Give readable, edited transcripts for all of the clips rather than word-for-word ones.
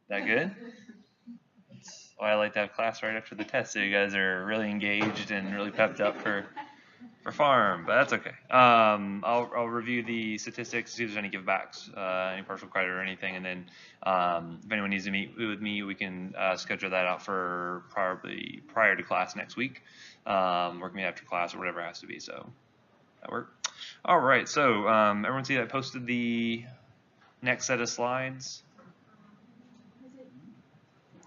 That good? That's why I like to have class right after the test, so you guys are really engaged and really pepped up for farm, but that's okay. I'll review the statistics, see if there's any givebacks, any partial credit or anything, and then if anyone needs to meet with me, we can schedule that out for probably prior to class next week, or me after class or whatever it has to be. So that work. All right. So everyone see that I posted the next set of slides.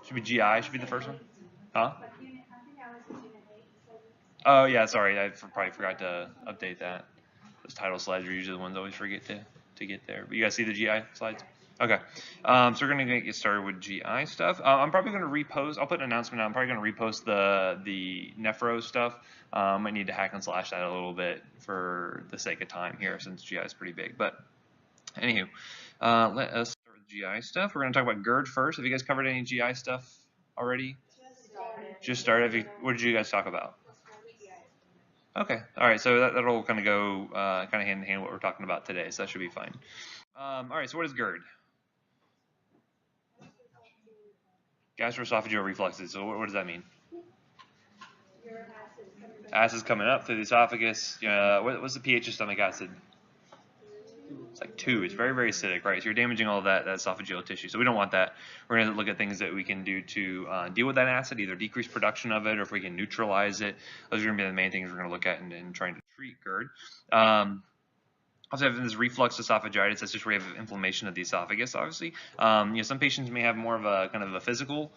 Should be GI. Should be the first one. Huh? Oh yeah, sorry, I probably forgot to update that. Those title slides are usually the ones I always forget to get there. But you guys see the GI slides? Okay. So we're gonna get started with GI stuff. I'm probably gonna repost. I'll put an announcement out. I'm probably gonna repost the nephro stuff. I need to hack and slash that a little bit for the sake of time here, since GI is pretty big. But anywho, let us start with GI stuff. We're gonna talk about GERD first. Have you guys covered any GI stuff already? Just started. What did you guys talk about? Okay, all right, so that'll kind of go kind of hand in hand what we're talking about today, so that should be fine. All right, so what is GERD? Gastroesophageal refluxes. So what does that mean? Acid's coming up through the esophagus. What's the pH of stomach acid? It's like 2. It's very, very acidic, right? So you're damaging all of that esophageal tissue. So we don't want that. We're going to look at things that we can do to deal with that acid, either decrease production of it or if we can neutralize it. Those are going to be the main things we're going to look at in trying to treat GERD. Also, having this reflux esophagitis, that's just where you have inflammation of the esophagus, obviously. Some patients may have more of a kind of a physical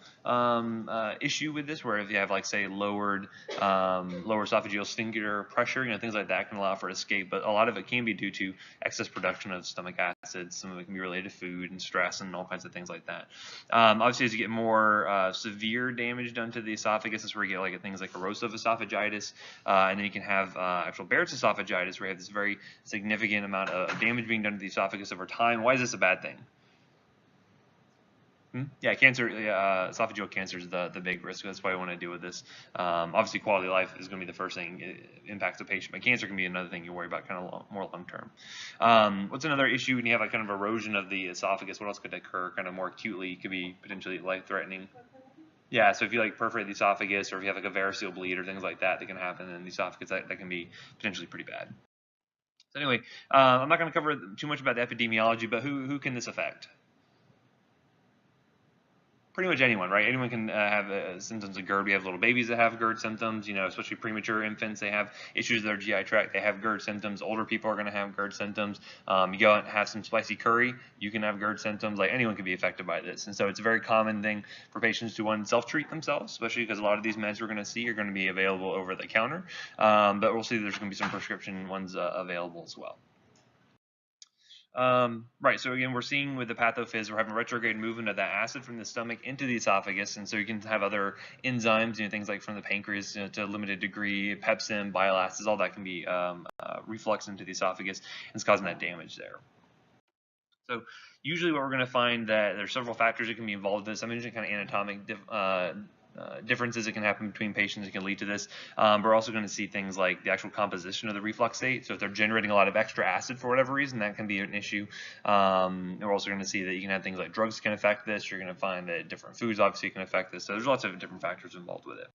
issue with this, where if you have, like, say, lower esophageal sphincter pressure, things like that can allow for escape. But a lot of it can be due to excess production of stomach acids. Some of it can be related to food and stress and all kinds of things like that. Obviously, as you get more severe damage done to the esophagus, that's where you get like things like erosive esophagitis, and then you can have actual Barrett's esophagitis, where you have this very significant amount of damage being done to the esophagus over time. Why is this a bad thing? Yeah, cancer, esophageal cancer is the big risk. That's why I want to deal with this. Obviously, quality of life is going to be the first thing it impacts the patient, but cancer can be another thing you worry about kind of more long term. What's another issue when you have a kind of erosion of the esophagus? What else could occur kind of more acutely? It could be potentially life-threatening. Yeah, so if you like perforate the esophagus, or if you have like a variceal bleed or things like that can happen in the esophagus, that can be potentially pretty bad. So anyway, I'm not going to cover too much about the epidemiology, but who can this affect? Pretty much anyone, right? Anyone can have symptoms of GERD. We have little babies that have GERD symptoms, especially premature infants. They have issues with their GI tract. They have GERD symptoms. Older people are going to have GERD symptoms. You go out and have some spicy curry, you can have GERD symptoms. Like, anyone can be affected by this. And so it's a very common thing for patients to self-treat themselves, especially because a lot of these meds we're going to see are going to be available over the counter. But we'll see there's going to be some prescription ones available as well. Right, so again, we're seeing with the pathophys, we're having retrograde movement of that acid from the stomach into the esophagus, and so you can have other enzymes, things like from the pancreas to a limited degree, pepsin, bile acids, all that can be reflux into the esophagus, and it's causing that damage there. So usually what we're going to find that there's several factors that can be involved in this. I mentioned kind of anatomic differences that can happen between patients that can lead to this. We're also going to see things like the actual composition of the refluxate. So if they're generating a lot of extra acid for whatever reason, that can be an issue. We're also going to see that you can have things like drugs can affect this. You're going to find that different foods obviously can affect this. So there's lots of different factors involved with it.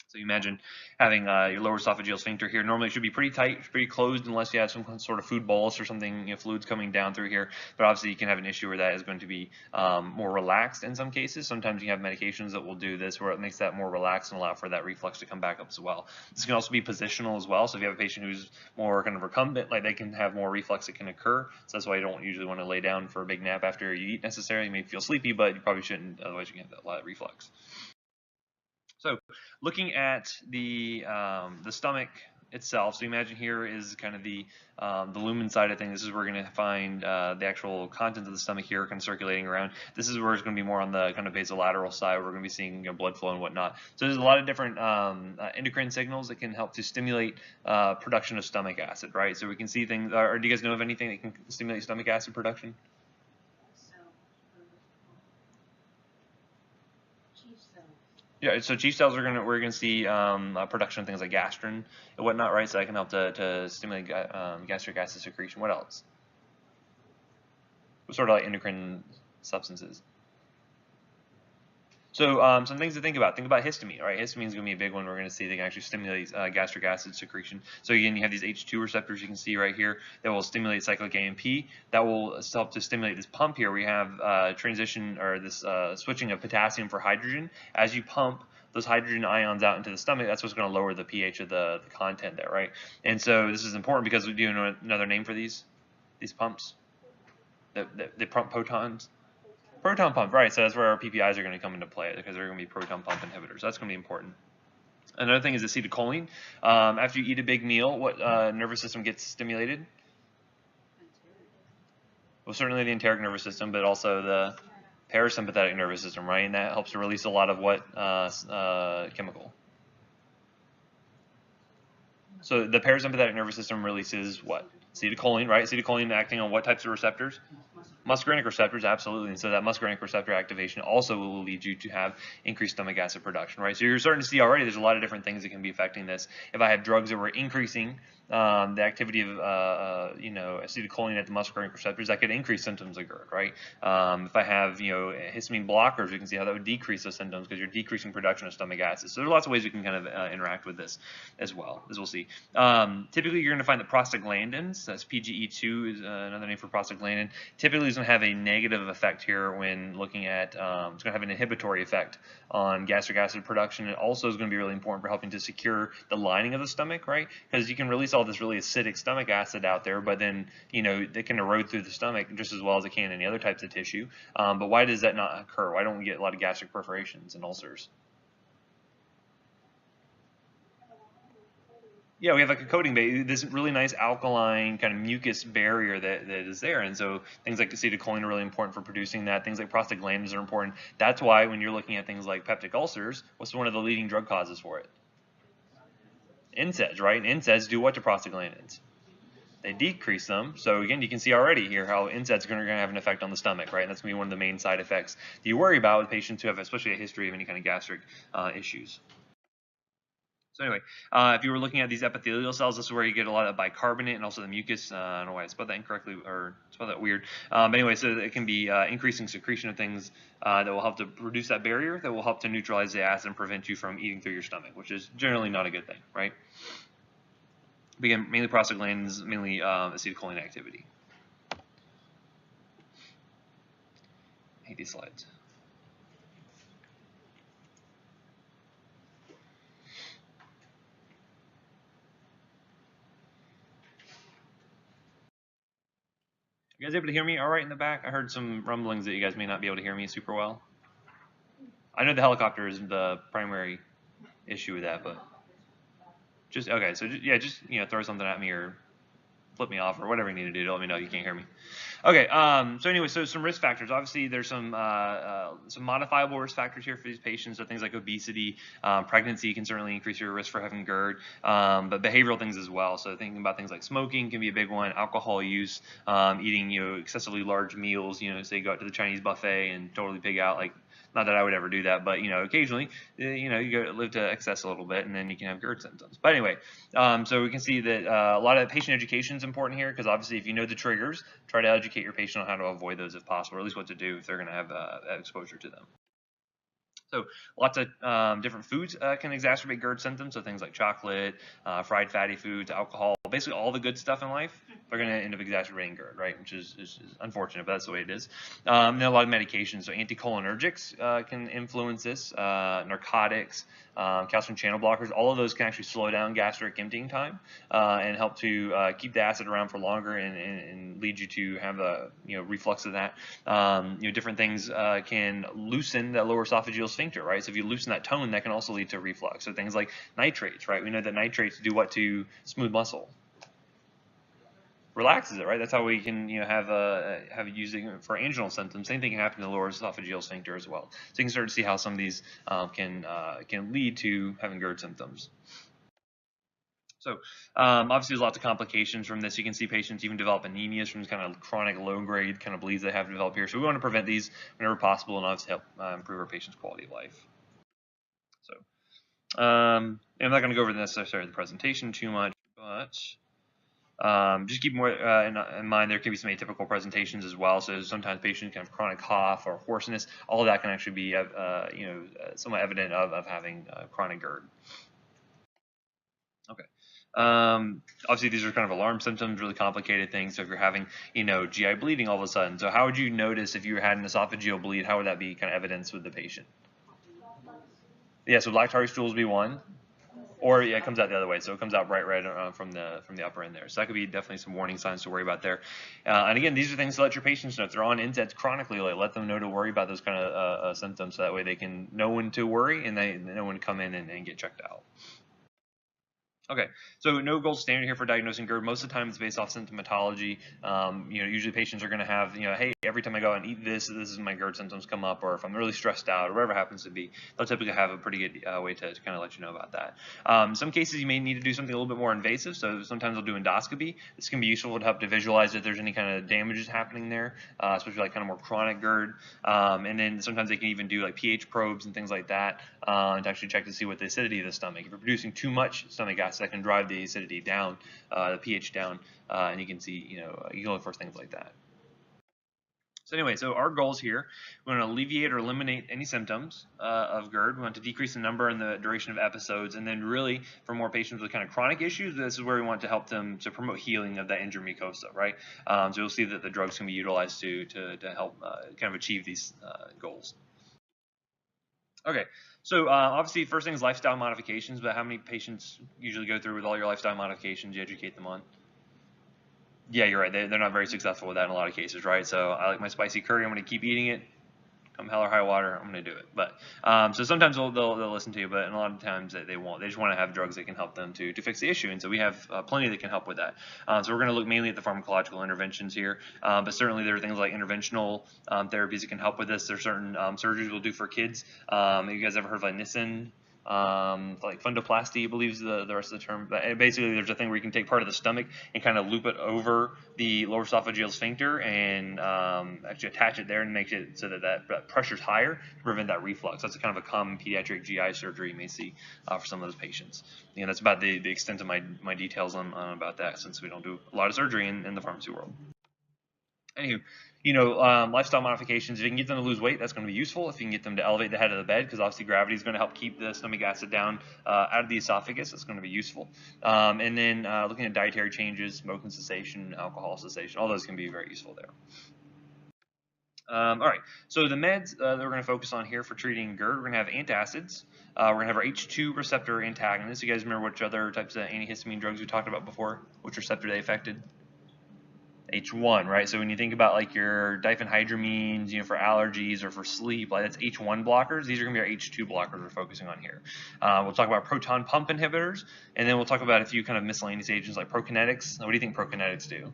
So you imagine having your lower esophageal sphincter here. Normally it should be pretty tight, pretty closed, unless you have some sort of food bolus or something, fluids coming down through here. But obviously you can have an issue where that is going to be more relaxed in some cases. Sometimes you have medications that will do this, where it makes that more relaxed and allow for that reflux to come back up as well. This can also be positional as well. So if you have a patient who's more kind of recumbent, like, they can have more reflux that can occur. So that's why you don't usually want to lay down for a big nap after you eat necessarily. You may feel sleepy, but you probably shouldn't, otherwise you can have a lot of reflux. So looking at the stomach itself, so imagine here is kind of the lumen side of things. This is where we're going to find the actual contents of the stomach here kind of circulating around. This is where it's going to be more on the kind of basolateral side, where we're going to be seeing blood flow and whatnot. So there's a lot of different endocrine signals that can help to stimulate production of stomach acid, right? So we can see things, or do you guys know of anything that can stimulate stomach acid production? Yeah, so chief cells we're gonna see production of things like gastrin and whatnot, right? So that can help to stimulate gastric acid secretion. What else? What sort of like endocrine substances? So some things to think about. Think about histamine, right? Histamine is going to be a big one. We're going to see they can actually stimulate gastric acid secretion. So again, you have these H2 receptors you can see right here that will stimulate cyclic AMP. That will help to stimulate this pump here. We have transition or this switching of potassium for hydrogen. As you pump those hydrogen ions out into the stomach, that's what's going to lower the pH of the content there, right? And so this is important because we do know another name for these pumps. They pump protons. Proton pump, right? So that's where our PPIs are going to come into play because they're going to be proton pump inhibitors. That's going to be important. Another thing is acetylcholine. After you eat a big meal, what nervous system gets stimulated? Well, certainly the enteric nervous system, but also the parasympathetic nervous system, right? And that helps to release a lot of what chemical? So the parasympathetic nervous system releases what? Acetylcholine, right? Acetylcholine acting on what types of receptors? Muscarinic receptors, absolutely. And so that muscarinic receptor activation also will lead you to have increased stomach acid production, right? So you're starting to see already there's a lot of different things that can be affecting this. If I have drugs that were increasing the activity of acetylcholine at the muscarinic receptors, that could increase symptoms of GERD, right? If I have histamine blockers, you can see how that would decrease those symptoms because you're decreasing production of stomach acid. So there's lots of ways we can kind of interact with this as well, as we'll see. Typically, you're going to find that prostaglandins, that's PGE2 is another name for prostaglandin, typically is going to have a negative effect here when looking at, it's going to have an inhibitory effect on gastric acid production. It also is going to be really important for helping to secure the lining of the stomach, right? Because you can release all this really acidic stomach acid out there, but then, it can erode through the stomach just as well as it can any other types of tissue. But why does that not occur? Why don't we get a lot of gastric perforations and ulcers? Yeah, we have like a coating base, this really nice alkaline kind of mucus barrier that is there. And so things like acetylcholine are really important for producing that. Things like prostaglandins are important. That's why when you're looking at things like peptic ulcers, what's one of the leading drug causes for it? NSAIDs, right? And NSAIDs do what to prostaglandins? They decrease them. So again, you can see already here how NSAIDs are going to have an effect on the stomach, right? And that's going to be one of the main side effects that you worry about with patients who have especially a history of any kind of gastric issues. So anyway, if you were looking at these epithelial cells, this is where you get a lot of bicarbonate and also the mucus. I don't know why I spelled that incorrectly or spelled that weird. But anyway, so it can be increasing secretion of things that will help to reduce that barrier, that will help to neutralize the acid and prevent you from eating through your stomach, which is generally not a good thing, right? But again, mainly prostaglandins, mainly acetylcholine activity. I hate these slides. You guys able to hear me all right in the back? I heard some rumblings that you guys may not be able to hear me super well. I know the helicopter is the primary issue with that, but just okay. So just throw something at me or flip me off or whatever you need to do to let me know you can't hear me. Okay. So anyway, so some risk factors. Obviously, there's some modifiable risk factors here for these patients. So things like obesity, pregnancy can certainly increase your risk for having GERD, but behavioral things as well. So thinking about things like smoking can be a big one. Alcohol use, eating excessively large meals. Say you go out to the Chinese buffet and totally pig out like. Not that I would ever do that, but occasionally, you go live to excess a little bit, and then you can have GERD symptoms. But anyway, so we can see that a lot of patient education is important here because obviously, if you know the triggers, try to educate your patient on how to avoid those if possible, or at least what to do if they're going to have exposure to them. So lots of different foods can exacerbate GERD symptoms. So things like chocolate, fried fatty foods, alcohol, basically all the good stuff in life, they're going to end up exacerbating GERD, right? Which is unfortunate, but that's the way it is. And a lot of medications, so anticholinergics can influence this, narcotics, calcium channel blockers, all of those can actually slow down gastric emptying time and help to keep the acid around for longer and lead you to have a reflux of that. Different things can loosen that lower esophageal sphincter, right? So if you loosen that tone, that can also lead to reflux. So things like nitrates, right? We know that nitrates do what to smooth muscle? Relaxes it, right? That's how we can have using for anginal symptoms. Same thing can happen in the lower esophageal sphincter as well. So you can start to see how some of these can lead to having GERD symptoms. So obviously there's lots of complications from this. You can see patients even develop anemias from this kind of chronic low-grade kind of bleeds they have developed here. So we want to prevent these whenever possible and obviously help improve our patients' quality of life. So I'm not going to go over necessarily the presentation too much, but Just keep more in mind there can be some atypical presentations as well. So sometimes patients can have chronic cough or hoarseness. All of that can actually be somewhat evident of having chronic GERD. Okay. Obviously, these are kind of alarm symptoms, really complicated things. So if you're having, GI bleeding all of a sudden, so how would you notice if you had an esophageal bleed? How would that be kind of evidence with the patient? Yeah, so black tarry stools would be one. Or yeah, it comes out the other way, so it comes out bright red from the upper end there. So that could be definitely some warning signs to worry about there. And again, these are things to let your patients know. If they're on NSAIDs chronically, let them know to worry about those kind of symptoms, so that way they can know when to worry and they know when to come in and get checked out. Okay, so no gold standard here for diagnosing GERD. Most of the time, it's based off symptomatology. Usually patients are going to have, hey, every time I go out and eat this is my GERD symptoms come up, or if I'm really stressed out, or whatever it happens to be, they'll typically have a pretty good way to kind of let you know about that. In some cases, you may need to do something a little bit more invasive. So sometimes they'll do endoscopy. This can be useful to help to visualize if there's any kind of damages happening there, especially like kind of more chronic GERD. And then sometimes they can even do like pH probes and things like that to actually check to see what the acidity of the stomach. If you're producing too much stomach acid, that can drive the acidity down, the pH down, and you can see, you can look for things like that. So anyway, so our goals here, we want to alleviate or eliminate any symptoms of GERD. We want to decrease the number and the duration of episodes, and then really for more patients with kind of chronic issues, this is where we want to help them to promote healing of that injured mucosa, right? So you'll see that the drugs can be utilized to help kind of achieve these goals. Okay, so obviously first thing is lifestyle modifications, but how many patients usually go through with all your lifestyle modifications you educate them on? Yeah, you're right. They're not very successful with that in a lot of cases, right? So I like my spicy curry. I'm going to keep eating it. Come hell or high water, I'm going to do it. But so sometimes they'll listen to you, but in a lot of times they won't. They just want to have drugs that can help them to fix the issue, and so we have plenty that can help with that. So we're going to look mainly at the pharmacological interventions here, but certainly there are things like interventional therapies that can help with this. There's certain surgeries we'll do for kids. Have you guys ever heard of like Nissen? Like fundoplasty, I believe is the rest of the term. But basically, there's a thing where you can take part of the stomach and kind of loop it over the lower esophageal sphincter and actually attach it there and make it so that pressure's higher to prevent that reflux. That's a kind of a common pediatric GI surgery you may see for some of those patients. And that's about the extent of my details on about that, since we don't do a lot of surgery in the pharmacy world. Anywho, lifestyle modifications, if you can get them to lose weight, that's going to be useful. If you can get them to elevate the head of the bed, because obviously gravity is going to help keep the stomach acid down out of the esophagus, that's going to be useful. And then looking at dietary changes, smoking cessation, alcohol cessation, all those can be very useful there. All right, so the meds that we're going to focus on here for treating GERD, we're going to have antacids. We're going to have our H2 receptor antagonists. You guys remember which other types of antihistamine drugs we talked about before? Which receptor they affected? H1, right? So when you think about like your diphenhydramines, for allergies or for sleep, like that's H1 blockers. These are going to be our H2 blockers we're focusing on here. We'll talk about proton pump inhibitors, and then we'll talk about a few kind of miscellaneous agents like prokinetics. What do you think prokinetics do?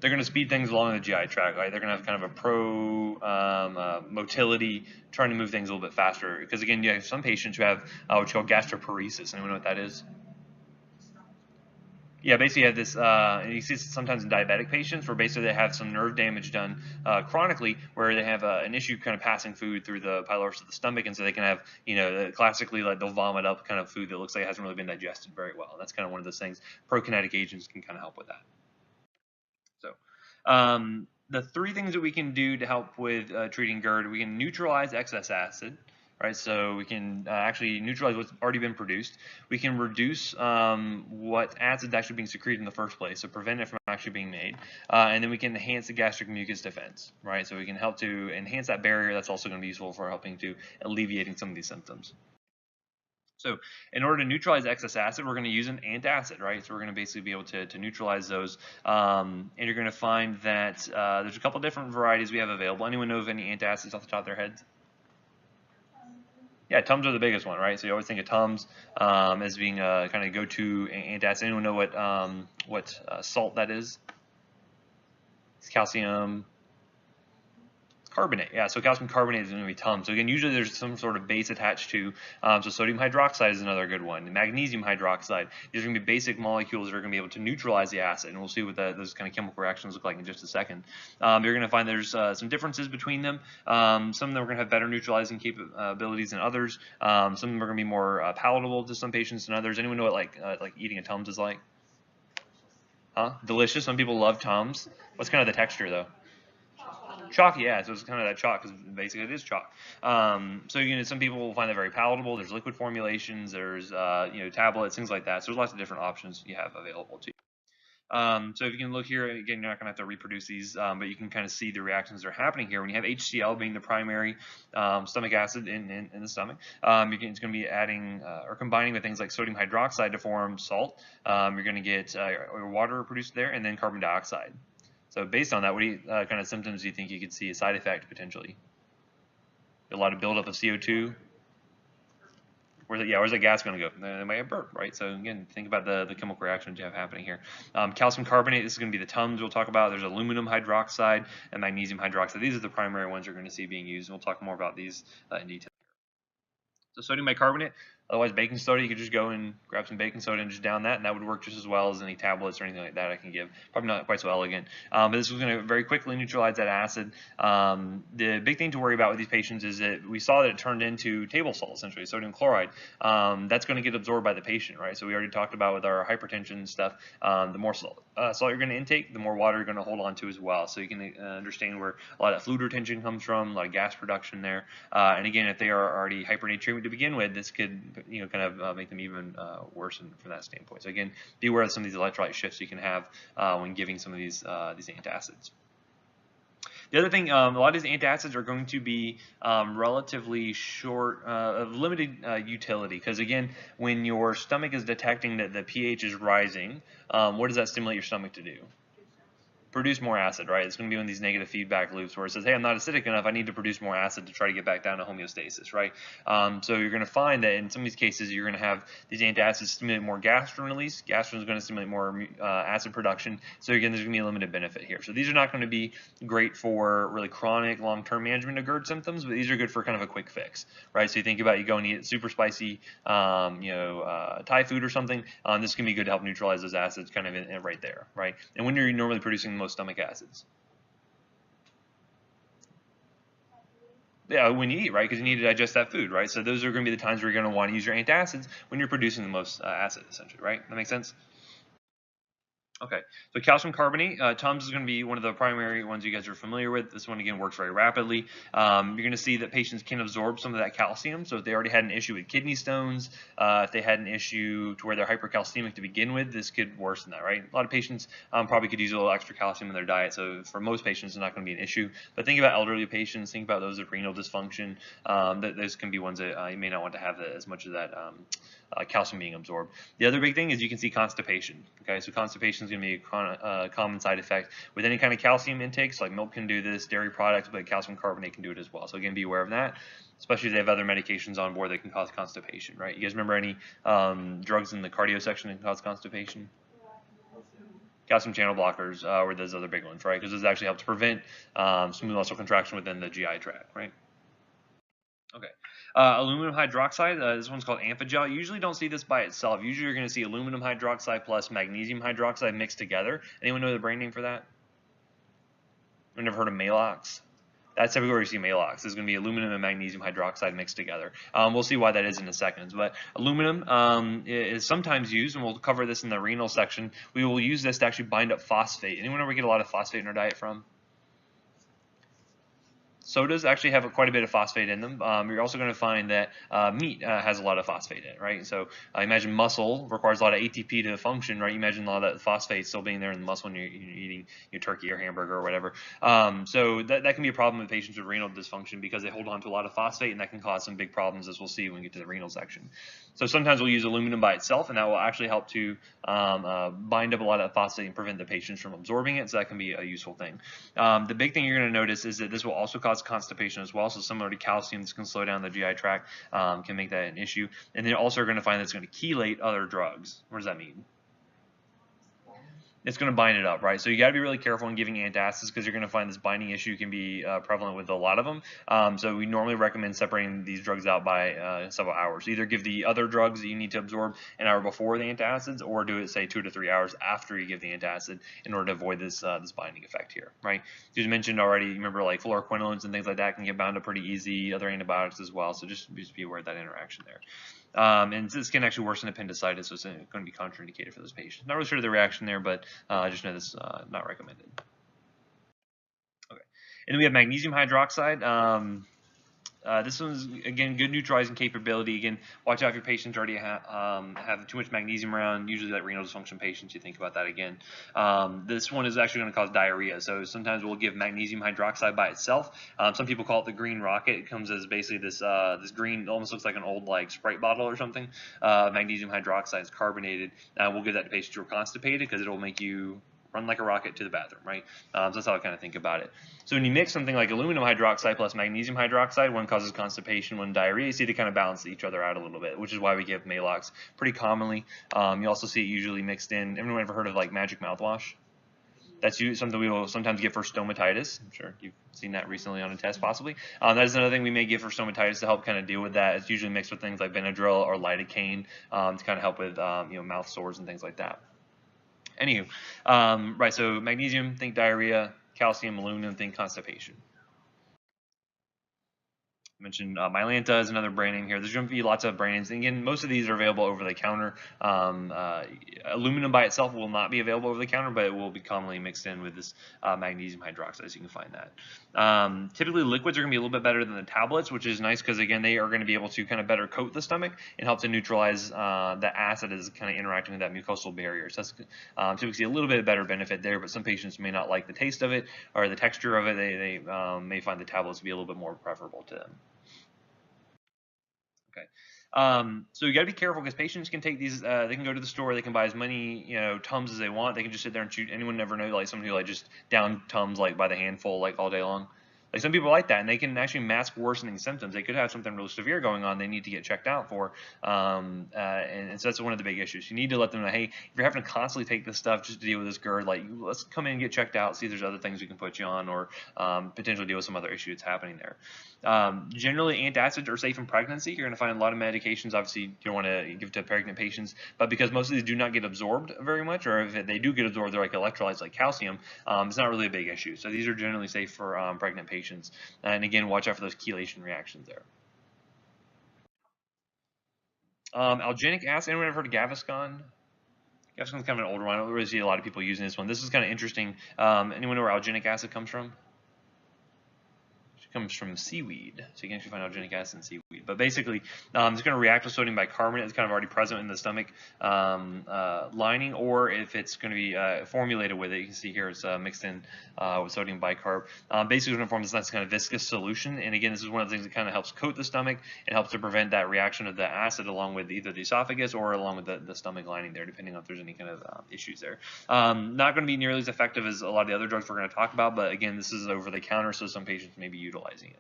They're going to speed things along the GI tract, right? They're going to have kind of a motility, trying to move things a little bit faster. Because again, you have some patients who have what you call gastroparesis. Anyone know what that is? Yeah, basically you have this, you see this sometimes in diabetic patients, where basically they have some nerve damage done chronically, where they have an issue kind of passing food through the pylorus of the stomach, and so they can have, classically, like they'll vomit up kind of food that looks like it hasn't really been digested very well. And that's kind of one of those things. Prokinetic agents can kind of help with that. So, the three things that we can do to help with treating GERD, we can neutralize excess acid. Right, so we can actually neutralize what's already been produced. We can reduce what acid's actually being secreted in the first place, so prevent it from actually being made. And then we can enhance the gastric mucus defense, right? So we can help to enhance that barrier. That's also going to be useful for helping to alleviating some of these symptoms. So in order to neutralize excess acid, we're going to use an antacid, right? So we're going to basically be able to neutralize those. And you're going to find that there's a couple different varieties we have available. Anyone know of any antacids off the top of their heads? Yeah, Tums are the biggest one, right? So you always think of Tums as being a kind of go-to antacid. Anyone know what salt that is? It's calcium Carbonate, yeah, so calcium carbonate is going to be Tums. So again, usually there's some sort of base attached to, so sodium hydroxide is another good one. Magnesium hydroxide, these are going to be basic molecules that are going to be able to neutralize the acid, and we'll see what those kind of chemical reactions look like in just a second. You're going to find there's some differences between them. Some of them are going to have better neutralizing capabilities than others. Some of them are going to be more palatable to some patients than others. Anyone know what like eating a Tums is like? Huh? Delicious. Some people love Tums. What's kind of the texture though? Chalky, yeah, so it's kind of that chalk because basically it is chalk. So some people will find that very palatable. There's liquid formulations, there's tablets, things like that. So there's lots of different options you have available to you. So if you can look here, again, you're not going to have to reproduce these, but you can kind of see the reactions that are happening here. When you have HCl being the primary stomach acid in the stomach, it's going to be adding or combining with things like sodium hydroxide to form salt. You're going to get water produced there, and then carbon dioxide. So based on that, what kind of symptoms do you think you could see a side effect potentially? A lot of buildup of CO2. Where's that gas going to go? They might have burp, right? So again, think about the chemical reactions you have happening here. Calcium carbonate, this is going to be the Tums we'll talk about. There's aluminum hydroxide and magnesium hydroxide. These are the primary ones you're going to see being used, and we'll talk more about these in detail. So sodium bicarbonate, otherwise baking soda, you could just go and grab some baking soda and just down that, and that would work just as well as any tablets or anything like that I can give. Probably not quite so elegant, but this is going to very quickly neutralize that acid. The big thing to worry about with these patients is that we saw that it turned into table salt, essentially, sodium chloride. That's going to get absorbed by the patient, right? So we already talked about with our hypertension stuff, the more salt you're going to intake, the more water you're going to hold on to as well. So you can understand where a lot of fluid retention comes from, a lot of gas production there. And again, if they are already hypernatremic to begin with, this could kind of make them even worse from that standpoint. So again, be aware of some of these electrolyte shifts you can have when giving some of these antacids. The other thing, a lot of these antacids are going to be relatively short, of limited utility, because again, when your stomach is detecting that the pH is rising, what does that stimulate your stomach to do? Produce more acid, right? It's going to be one of these negative feedback loops where it says, hey, I'm not acidic enough, I need to produce more acid to try to get back down to homeostasis, right? So you're going to find that in some of these cases, you're going to have these antacids stimulate more gastrin release. Gastrin is going to stimulate more acid production. So again, there's going to be a limited benefit here. So these are not going to be great for really chronic, long-term management of GERD symptoms, but these are good for kind of a quick fix, right? So you think about you go and eat super spicy, Thai food or something. This can be good to help neutralize those acids kind of right there, right? And when you're normally producing the most stomach acids. Yeah, when you eat, right? Because you need to digest that food, right? So those are going to be the times where you're going to want to use your antacids when you're producing the most acid, essentially, right? That makes sense? Okay, so calcium carbonate, Tums is going to be one of the primary ones you guys are familiar with. This one, again, works very rapidly. You're going to see that patients can absorb some of that calcium. So if they already had an issue with kidney stones, if they had an issue to where they're hypercalcemic to begin with, this could worsen that, right? A lot of patients probably could use a little extra calcium in their diet. So for most patients, it's not going to be an issue. But think about elderly patients, think about those with renal dysfunction. Those can be ones that you may not want to have as much of that calcium being absorbed. The other big thing is you can see constipation. Okay, so constipation is going to be a common side effect with any kind of calcium intake. So like milk can do this, dairy products, but calcium carbonate can do it as well. So again, be aware of that, especially if they have other medications on board that can cause constipation, right? You guys remember any drugs in the cardio section that can cause constipation? Calcium channel blockers were those other big ones, right? Because those actually help to prevent smooth muscle contraction within the GI tract, right? Okay. Aluminum hydroxide, this one's called Amphagel. You usually don't see this by itself. Usually you're going to see aluminum hydroxide plus magnesium hydroxide mixed together. Anyone know the brand name for that? I've never heard of Malox. That's typically where you see Malox. This is going to be aluminum and magnesium hydroxide mixed together. We'll see why that is in a second. But aluminum is sometimes used, and we'll cover this in the renal section. We will use this to actually bind up phosphate. Anyone ever get a lot of phosphate in our diet from? Sodas actually have quite a bit of phosphate in them. You're also going to find that meat has a lot of phosphate in it, right? So imagine muscle requires a lot of ATP to function, right? You imagine a lot of that phosphate still being there in the muscle when you're eating your turkey or hamburger or whatever. So that can be a problem with patients with renal dysfunction because they hold on to a lot of phosphate, and that can cause some big problems, as we'll see when we get to the renal section. So sometimes we'll use aluminum by itself, and that will actually help to bind up a lot of phosphate and prevent the patients from absorbing it, so that can be a useful thing. The big thing you're going to notice is that this will also cause constipation as well. So similar to calcium, this can slow down the GI tract, can make that an issue. And then also are going to find that it's going to chelate other drugs. What does that mean? it's going to bind it up, right? So you got to be really careful in giving antacids because you're going to find this binding issue can be prevalent with a lot of them. So we normally recommend separating these drugs out by several hours. Either give the other drugs that you need to absorb an hour before the antacids, or do it say 2 to 3 hours after you give the antacid in order to avoid this this binding effect here, right? As you mentioned already, remember like fluoroquinolines and things like that can get bound up pretty easy. Other antibiotics as well. So just be aware of that interaction there. And this can actually worsen appendicitis, so it's going to be contraindicated for those patients. Not really sure of the reaction there, but just know this is not recommended. Okay, and then we have magnesium hydroxide. This one's, again, good neutralizing capability. Again, watch out if your patients already have too much magnesium around, usually like renal dysfunction patients, you think about that again. This one is actually going to cause diarrhea, so sometimes we'll give magnesium hydroxide by itself. Some people call it the green rocket. It comes as basically this this green, almost looks like an old like Sprite bottle or something. Magnesium hydroxide is carbonated. We'll give that to patients who are constipated because it'll make you run like a rocket to the bathroom, right? So that's how I kind of think about it. So when you mix something like aluminum hydroxide plus magnesium hydroxide, one causes constipation, one diarrhea, you see they kind of balance each other out a little bit, which is why we give Maalox pretty commonly. You also see it usually mixed in. Everyone ever heard of like magic mouthwash? That's something we will sometimes give for stomatitis. I'm sure you've seen that recently on a test, possibly. That is another thing we may give for stomatitis to help kind of deal with that. It's usually mixed with things like Benadryl or lidocaine to kind of help with mouth sores and things like that. Anywho, right, so magnesium, think diarrhea, calcium, aluminum, think constipation. I mentioned Mylanta is another brand name here. There's going to be lots of brand names. And again, most of these are available over the counter. Aluminum by itself will not be available over the counter, but it will be commonly mixed in with this magnesium hydroxide, so you can find that. Typically, liquids are going to be a little bit better than the tablets, which is nice because, again, they are going to be able to kind of better coat the stomach and help to neutralize the acid as kind of interacting with that mucosal barrier. So that's typically a little bit of better benefit there, but some patients may not like the taste of it or the texture of it. They may find the tablets to be a little bit more preferable to them. Okay. So you got to be careful because patients can take these. They can go to the store. They can buy as many Tums as they want. They can just sit there and chew. Anyone never know like someone who like just down Tums like by the handful like all day long. Like some people like that, and they can actually mask worsening symptoms. They could have something really severe going on. They need to get checked out for, and so that's one of the big issues. You need to let them know, hey, if you're having to constantly take this stuff just to deal with this GERD, like let's come in and get checked out, see if there's other things we can put you on, or potentially deal with some other issue that's happening there. Generally, antacids are safe in pregnancy. You're going to find a lot of medications. Obviously, you don't want to give to pregnant patients, but because most of these do not get absorbed very much, or if they do get absorbed, they're like electrolytes like calcium, it's not really a big issue. So these are generally safe for pregnant patients. And again, watch out for those chelation reactions there. Alginic acid, anyone ever heard of Gaviscon? Gaviscon's kind of an older one. I don't really see a lot of people using this one. This is kind of interesting. Anyone know where alginic acid comes from? Comes from seaweed, so you can actually find alginic acid in seaweed. But basically, it's going to react with sodium bicarbonate. It's kind of already present in the stomach lining, or if it's going to be formulated with it, you can see here it's mixed in with sodium bicarb. Basically, it's going to form this nice kind of viscous solution. And again, this is one of the things that kind of helps coat the stomach and helps to prevent that reaction of the acid along with either the esophagus or along with the stomach lining there, depending on if there's any kind of issues there. Not going to be nearly as effective as a lot of the other drugs we're going to talk about, but again, this is over the counter, so some patients may be utilizing it.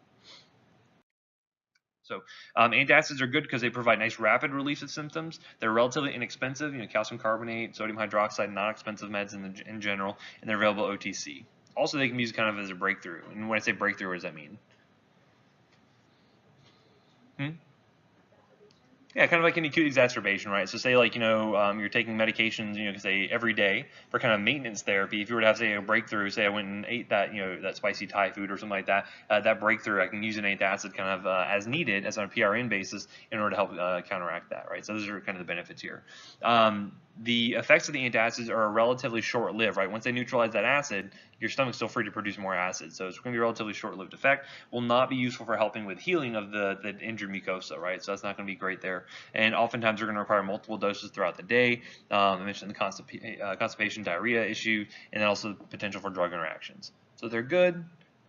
So antacids are good because they provide nice rapid relief of symptoms. They're relatively inexpensive, calcium carbonate, sodium hydroxide, not expensive meds in general, and they're available OTC. Also, they can be used kind of as a breakthrough. And when I say breakthrough, what does that mean? Yeah, kind of like an acute exacerbation, right? So say like, you're taking medications, say every day for kind of maintenance therapy. If you were to have, say, a breakthrough, say I went and ate that, that spicy Thai food or something like that, that breakthrough, I can use an antacid kind of as needed, as on a PRN basis in order to help counteract that, right? So those are kind of the benefits here. The effects of the antacids are relatively short-lived, right? Once they neutralize that acid, your stomach's still free to produce more acid. So it's going to be a relatively short-lived effect. Will not be useful for helping with healing of the injured mucosa, right? So that's not going to be great there. And oftentimes they're going to require multiple doses throughout the day. I mentioned the constipation, diarrhea issue, and then also the potential for drug interactions. So they're good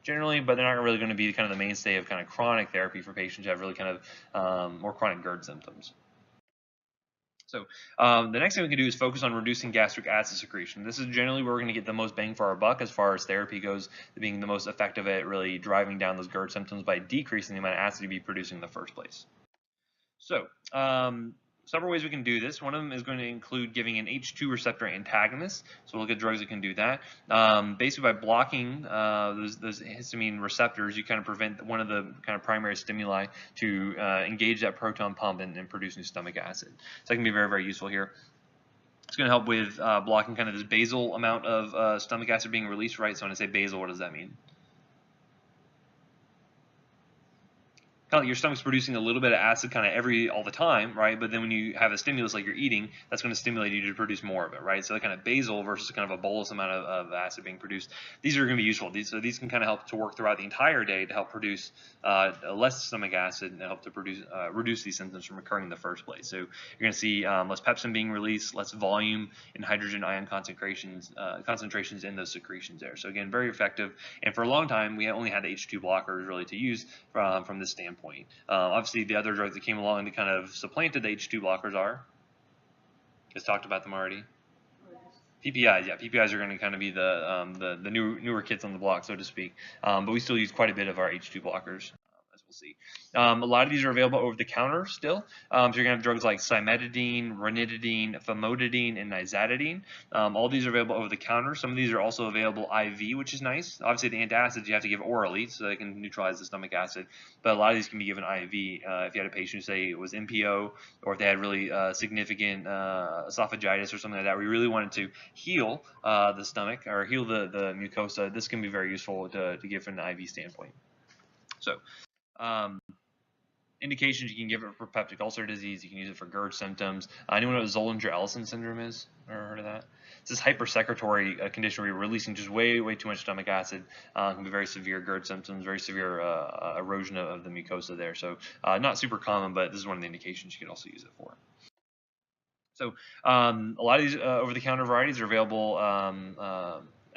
generally, but they're not really going to be kind of the mainstay of kind of chronic therapy for patients who have really kind of more chronic GERD symptoms. So the next thing we can do is focus on reducing gastric acid secretion. This is generally where we're going to get the most bang for our buck as far as therapy goes, being the most effective at really driving down those GERD symptoms by decreasing the amount of acid to be producing in the first place. So several ways we can do this. One of them is going to include giving an H2 receptor antagonist. So we'll look at drugs that can do that. Basically, by blocking those histamine receptors, you kind of prevent one of the kind of primary stimuli to engage that proton pump and produce new stomach acid. So that can be very, very useful here. It's going to help with blocking kind of this basal amount of stomach acid being released, right? So when I say basal, what does that mean? Kind of like your stomach's producing a little bit of acid kind of all the time, right? But then when you have a stimulus like you're eating, that's going to stimulate you to produce more of it, right? So that kind of basal versus kind of a bolus amount of acid being produced. These are going to be useful. These can kind of help to work throughout the entire day to help produce less stomach acid and help to reduce these symptoms from occurring in the first place. So you're going to see less pepsin being released, less volume and hydrogen ion concentrations in those secretions there. So again, very effective. And for a long time, we only had H2 blockers really to use from this standpoint. Obviously, the other drugs that came along to kind of supplanted the H2 blockers are, just talked about them already. PPIs, yeah, PPIs are going to kind of be the newer kids on the block, so to speak. But we still use quite a bit of our H2 blockers. We'll see. A lot of these are available over the counter still. So you're going to have drugs like cimetidine, ranitidine, famotidine, and nizatidine. All these are available over the counter. Some of these are also available IV, which is nice. Obviously, the antacids you have to give orally so they can neutralize the stomach acid. But a lot of these can be given IV. If you had a patient who say it was MPO, or if they had really significant esophagitis or something like that, we really wanted to heal the stomach or heal the mucosa, this can be very useful to give from an IV standpoint. So. Indications you can give it for peptic ulcer disease. You can use it for GERD symptoms. Anyone know what Zollinger-Ellison syndrome is? Ever heard of that? It's this hypersecretory condition where you're releasing just way too much stomach acid. Can be very severe GERD symptoms, very severe erosion of the mucosa there. So not super common, but this is one of the indications you could also use it for. So a lot of these over-the-counter varieties are available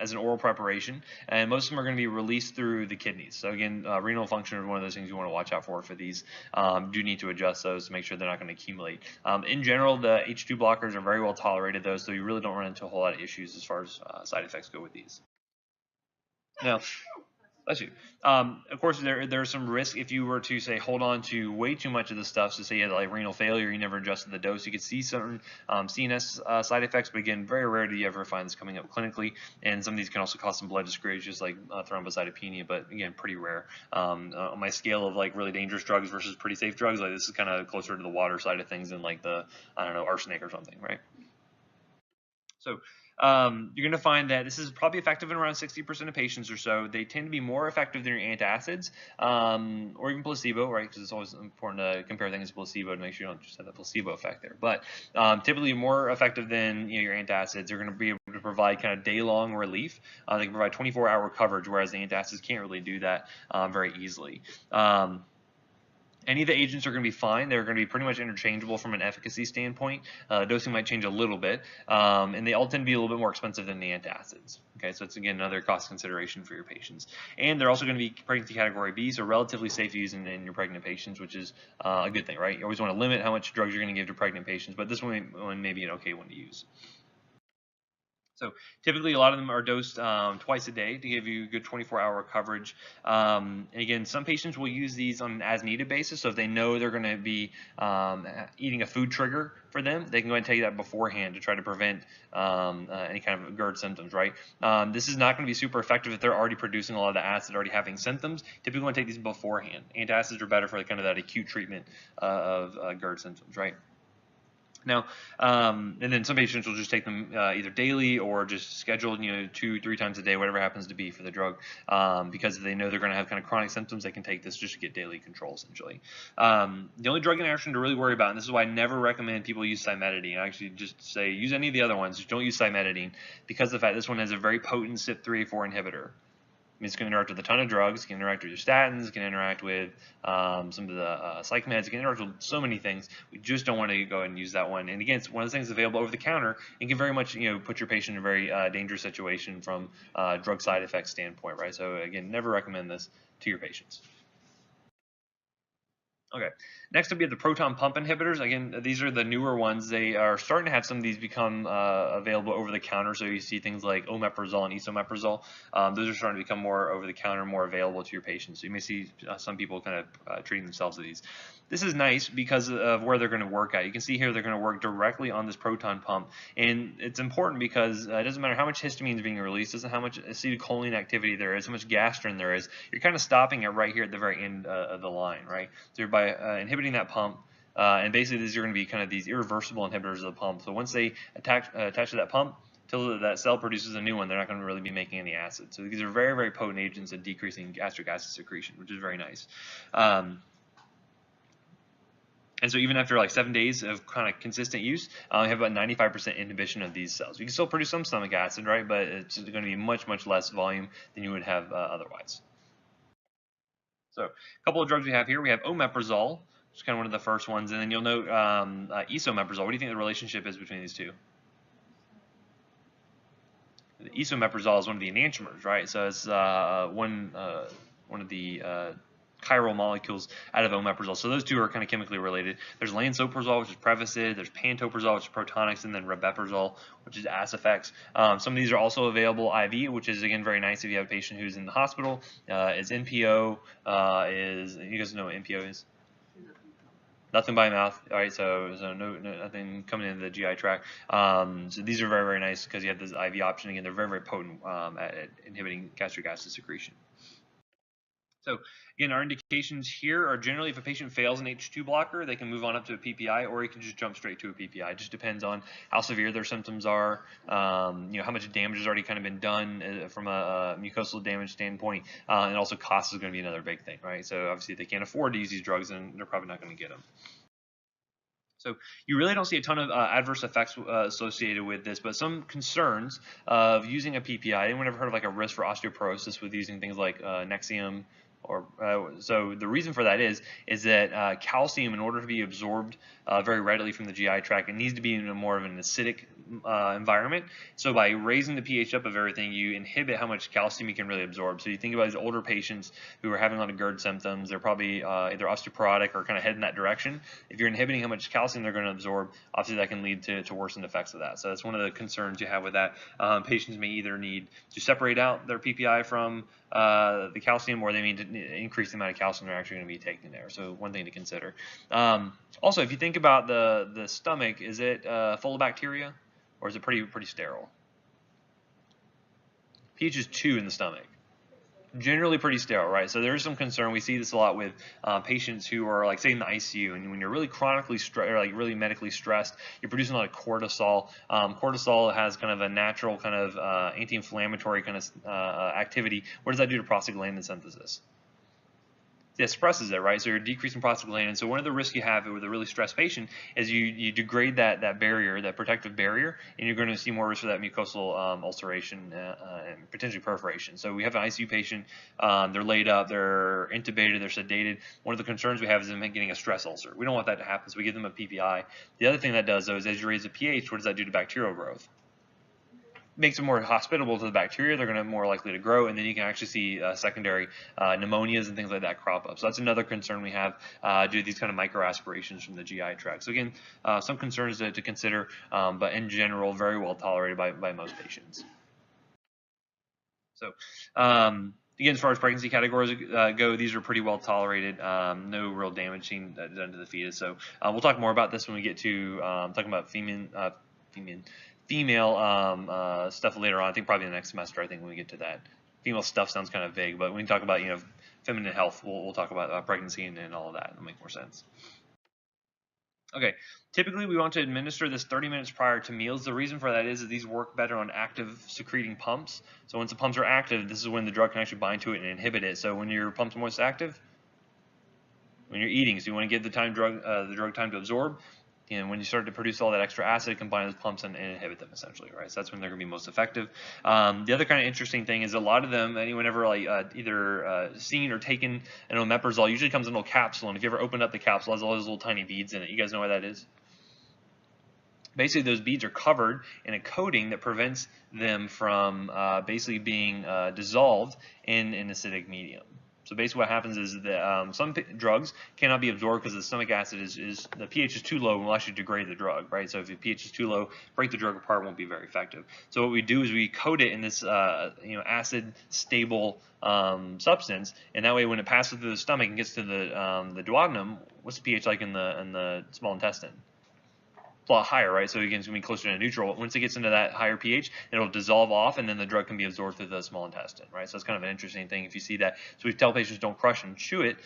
as an oral preparation, and most of them are going to be released through the kidneys. So again, renal function is one of those things you want to watch out for these. Do need to adjust those to make sure they're not going to accumulate. In general, the H2 blockers are very well tolerated, though, so you really don't run into a whole lot of issues as far as side effects go with these. Now, bless you. Of course, there's some risk if you were to say hold on to way too much of the stuff. So say you had like renal failure, you never adjusted the dose. You could see certain CNS side effects, but again, very rare do you ever find this coming up clinically. And some of these can also cause some blood discouragement, just like thrombocytopenia, but again, pretty rare. On my scale of like really dangerous drugs versus pretty safe drugs, like this is kind of closer to the water side of things than like the arsenic or something, right? So you're going to find that this is probably effective in around 60% of patients or so. They tend to be more effective than your antacids or even placebo, right? Because it's always important to compare things to placebo to make sure you don't just have the placebo effect there. But typically more effective than your antacids. They're going to be able to provide kind of day-long relief. They can provide 24-hour coverage, whereas the antacids can't really do that very easily. Any of the agents are going to be fine. They're going to be pretty much interchangeable from an efficacy standpoint. Dosing might change a little bit, and they all tend to be a little bit more expensive than the antacids. Okay, so it's again another cost consideration for your patients. And they're also going to be pregnancy category B, so relatively safe to use in your pregnant patients, which is a good thing, right? You always want to limit how much drugs you're going to give to pregnant patients, but this one may be an okay one to use. So typically a lot of them are dosed twice a day to give you good 24-hour coverage. And again, some patients will use these on an as-needed basis. So if they know they're going to be eating a food trigger for them, they can go ahead and take that beforehand to try to prevent any kind of GERD symptoms, right? This is not going to be super effective if they're already producing a lot of the acid, already having symptoms. Typically want to take these beforehand. Antacids are better for kind of that acute treatment of GERD symptoms, right? Now, and then some patients will just take them either daily or just scheduled, 2-3 times a day, whatever happens to be for the drug, because if they know they're going to have kind of chronic symptoms, they can take this just to get daily control, essentially. The only drug interaction to really worry about, and this is why I never recommend people use cimetidine. I actually just say use any of the other ones, just don't use cimetidine, because of the fact this one has a very potent CYP3A4 inhibitor. It's going to interact with a ton of drugs. It can interact with your statins. It can interact with some of the psych meds. It can interact with so many things. We just don't want to go ahead and use that one. And again, it's one of the things available over the counter and can very much put your patient in a very dangerous situation from a drug side effects standpoint, right? So again, never recommend this to your patients. Okay, next up we have the proton pump inhibitors. Again, these are the newer ones. They are starting to have some of these become available over the counter. So you see things like omeprazole and esomeprazole. Those are starting to become more over the counter, more available to your patients. So you may see some people kind of treating themselves with these. This is nice because of where they're going to work at. You can see here they're going to work directly on this proton pump, and it's important because it doesn't matter how much histamine is being released, doesn't how much acetylcholine activity there is, how much gastrin there is. You're kind of stopping it right here at the very end of the line, right? So by inhibiting that pump, and basically these are going to be kind of these irreversible inhibitors of the pump. So once they attach to that pump, till that cell produces a new one, they're not going to really be making any acid. So these are very, very potent agents at decreasing gastric acid secretion, which is very nice. And so even after like 7 days of kind of consistent use, you have about 95% inhibition of these cells. You can still produce some stomach acid, right? But it's going to be much, much less volume than you would have otherwise. So a couple of drugs we have here. We have omeprazole, which is kind of one of the first ones. And then you'll note esomeprazole. What do you think the relationship is between these two? The esomeprazole is one of the enantiomers, right? So it's one of the chiral molecules out of omeprazole. So those two are kind of chemically related. There's lansoprazole, which is Prevacid. There's pantoprazole, which is Protonix, and then rabeprazole, which is Asifex. Some of these are also available IV, which is again very nice if you have a patient who's in the hospital. Is NPO is, you guys know what NPO is? Nothing by mouth. All right, so nothing coming into the GI tract. So these are very, very nice because you have this IV option. Again, they're very, very potent at inhibiting gastric acid secretion. So again, our indications here are generally if a patient fails an H2 blocker, they can move on up to a PPI, or you can just jump straight to a PPI. It just depends on how severe their symptoms are, how much damage has already kind of been done from a mucosal damage standpoint, and also cost is going to be another big thing, right? So obviously if they can't afford to use these drugs, then they're probably not going to get them. So you really don't see a ton of adverse effects associated with this, but some concerns of using a PPI. Anyone ever heard of like a risk for osteoporosis with using things like Nexium? So the reason for that is that calcium, in order to be absorbed very readily from the GI tract, it needs to be in a more of an acidic environment. So by raising the pH up of everything, you inhibit how much calcium you can really absorb. So you think about these older patients who are having a lot of GERD symptoms, they're probably either osteoporotic or kind of heading in that direction. If you're inhibiting how much calcium they're going to absorb, obviously that can lead to worsened effects of that. So that's one of the concerns you have with that. Patients may either need to separate out their PPI from the calcium, or they need to increase the amount of calcium they're actually going to be taking there. So one thing to consider. Also, if you think about the stomach, is it full of bacteria, or is it pretty sterile? pH is 2 in the stomach. Generally pretty sterile, right? So there is some concern. We see this a lot with patients who are, like, say, in the ICU, and when you're really chronically stressed, or like really medically stressed, you're producing a lot of cortisol. Cortisol has kind of a natural kind of anti-inflammatory kind of activity. What does that do to prostaglandin synthesis? It suppresses it, right? So you're decreasing prostaglandin. So one of the risks you have with a really stressed patient is you degrade that barrier, that protective barrier, and you're going to see more risk for that mucosal ulceration and potentially perforation. So we have an ICU patient, they're laid up, they're intubated, they're sedated. One of the concerns we have is them getting a stress ulcer. We don't want that to happen, so we give them a PPI. The other thing that does, though, is as you raise the pH, what does that do to bacterial growth? Makes them more hospitable to the bacteria. They're going to be more likely to grow, and then you can actually see secondary pneumonias and things like that crop up. So that's another concern we have due to these kind of microaspirations from the GI tract. So again, some concerns to consider, but in general, very well tolerated by most patients. So again, as far as pregnancy categories go, these are pretty well tolerated. No real damage seen done to the fetus. So we'll talk more about this when we get to talking about female stuff later on. I think probably the next semester. I think when we get to that, female stuff sounds kind of vague, but when we talk about feminine health, we'll talk about pregnancy and all of that. It'll make more sense. Okay, typically we want to administer this 30 minutes prior to meals. The reason for that is that these work better on active secreting pumps. So once the pumps are active, this is when the drug can actually bind to it and inhibit it. So when your pump's most active, when you're eating, so you want to give the drug time to absorb. And when you start to produce all that extra acid, combine those pumps and inhibit them essentially, right? So that's when they're going to be most effective. The other kind of interesting thing is a lot of them, anyone ever either seen or taken an omeprazole, usually comes in a little capsule. And if you ever opened up the capsule, it has all those little tiny beads in it. You guys know what that is? Basically, those beads are covered in a coating that prevents them from basically being dissolved in an acidic medium. So basically what happens is that some drugs cannot be absorbed because the stomach acid is the pH is too low and will actually degrade the drug, right? So if the pH is too low, break the drug apart won't be very effective. So what we do is we coat it in this acid stable substance, and that way when it passes through the stomach and gets to the duodenum, what's the pH like in the small intestine? A lot higher, right? So again, it's going to be closer to neutral. Once it gets into that higher pH, it'll dissolve off, and then the drug can be absorbed through the small intestine, right? So it's kind of an interesting thing if you see that. So we tell patients don't crush and chew it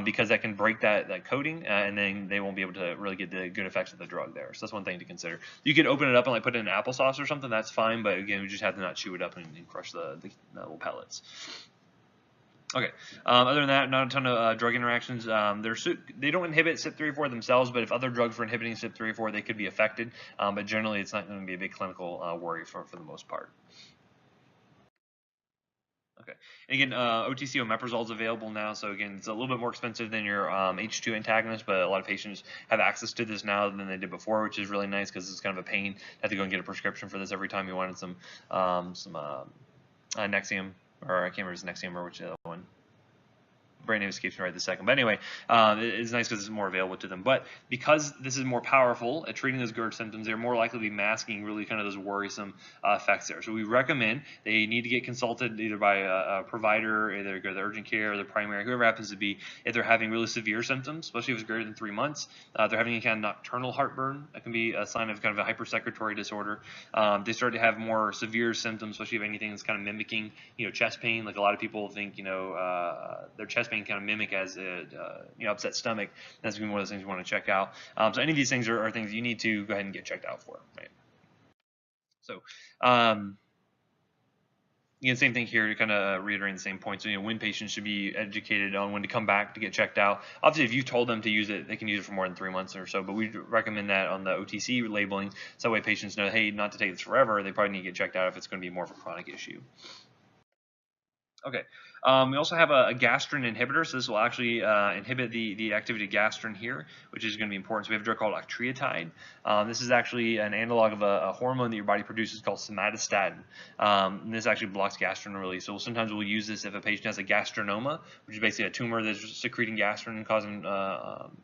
because that can break that coating, and then they won't be able to really get the good effects of the drug there. So that's one thing to consider. You can open it up and like put it in applesauce or something. That's fine, but again, we just have to not chew it up and crush the little pellets. Okay. Other than that, not a ton of drug interactions. They don't inhibit CYP3A4 themselves, but if other drugs were inhibiting CYP3A4, they could be affected. But generally, it's not going to be a big clinical worry for the most part. Okay. And again, OTC omeprazole is available now. So again, it's a little bit more expensive than your H2 antagonist, but a lot of patients have access to this now than they did before, which is really nice because it's kind of a pain to have to go and get a prescription for this every time you wanted some Nexium, or I can't remember if it's Nexium or which other one. Brand name escapes me right this second. But anyway, it's nice because it's more available to them. But because this is more powerful at treating those GERD symptoms, they're more likely to be masking really kind of those worrisome effects there. So we recommend they need to get consulted either by a provider, either go to the urgent care or the primary, whoever happens to be, if they're having really severe symptoms, especially if it's greater than 3 months. They're having any kind of nocturnal heartburn. That can be a sign of kind of a hypersecretory disorder. They start to have more severe symptoms, especially if anything that's kind of mimicking, chest pain. Like a lot of people think, their chest pain kind of mimic as upset stomach. That's one of those things you want to check out. So any of these things are things you need to go ahead and get checked out for, right? So again, same thing here, to kind of reiterate the same points. So, when patients should be educated on when to come back to get checked out. Obviously, if you've told them to use it, they can use it for more than 3 months or so, but we recommend that on the OTC labeling, so that way patients know, hey, not to take this forever. They probably need to get checked out if it's going to be more of a chronic issue. Okay. We also have a gastrin inhibitor, so this will actually inhibit the activity of gastrin here, which is going to be important. So we have a drug called octreotide. This is actually an analog of a hormone that your body produces called somatostatin. And this actually blocks gastrin release. So sometimes we'll use this if a patient has a gastrinoma, which is basically a tumor that's secreting gastrin and causing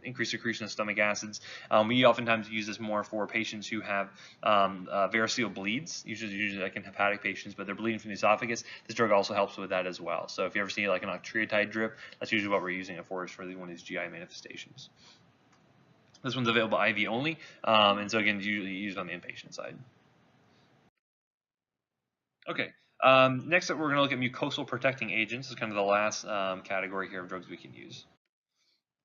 increased secretion of stomach acids. We oftentimes use this more for patients who have variceal bleeds, usually like in hepatic patients, but they're bleeding from the esophagus. This drug also helps with that as well. So if you ever see like an octreotide drip, that's usually what we're using it for, is for one of these GI manifestations. This one's available IV only, and so again, usually used on the inpatient side. Okay. Next up, we're going to look at mucosal protecting agents. This is kind of the last category here of drugs we can use.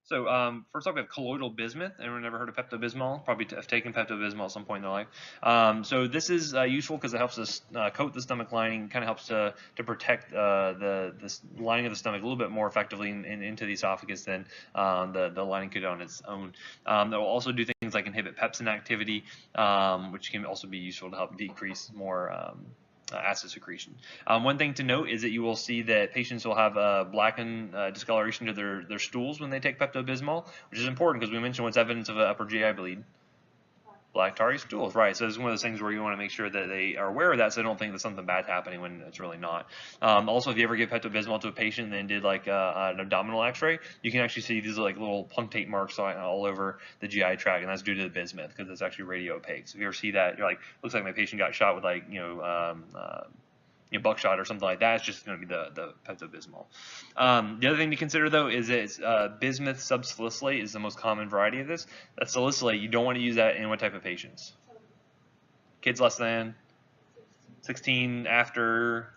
So first off, we have colloidal bismuth. Anyone ever heard of Pepto-Bismol? Probably have taken Pepto-Bismol at some point in their life. So this is useful because it helps us coat the stomach lining, kind of helps to protect the lining of the stomach a little bit more effectively into the esophagus than the lining could on its own. That will also do things like inhibit pepsin activity, which can also be useful to help decrease more acid secretion. One thing to note is that you will see that patients will have blackened discoloration to their stools when they take Pepto-Bismol, which is important because we mentioned what's evidence of an upper GI bleed. Black tarry stools, right? So it's one of those things where you want to make sure that they are aware of that, so they don't think that something bad's happening when it's really not. Also, if you ever give Pepto-Bismol to a patient and then did like an abdominal X-ray, you can actually see these like little punctate marks all over the GI tract, and that's due to the bismuth because it's actually radio opaque. So if you ever see that, you're like, looks like my patient got shot with like buckshot or something like that. It's just going to be the Pepto-Bismol. The other thing to consider though is that bismuth subsalicylate is the most common variety of this. That salicylate, you don't want to use that in what type of patients? Kids less than 16, after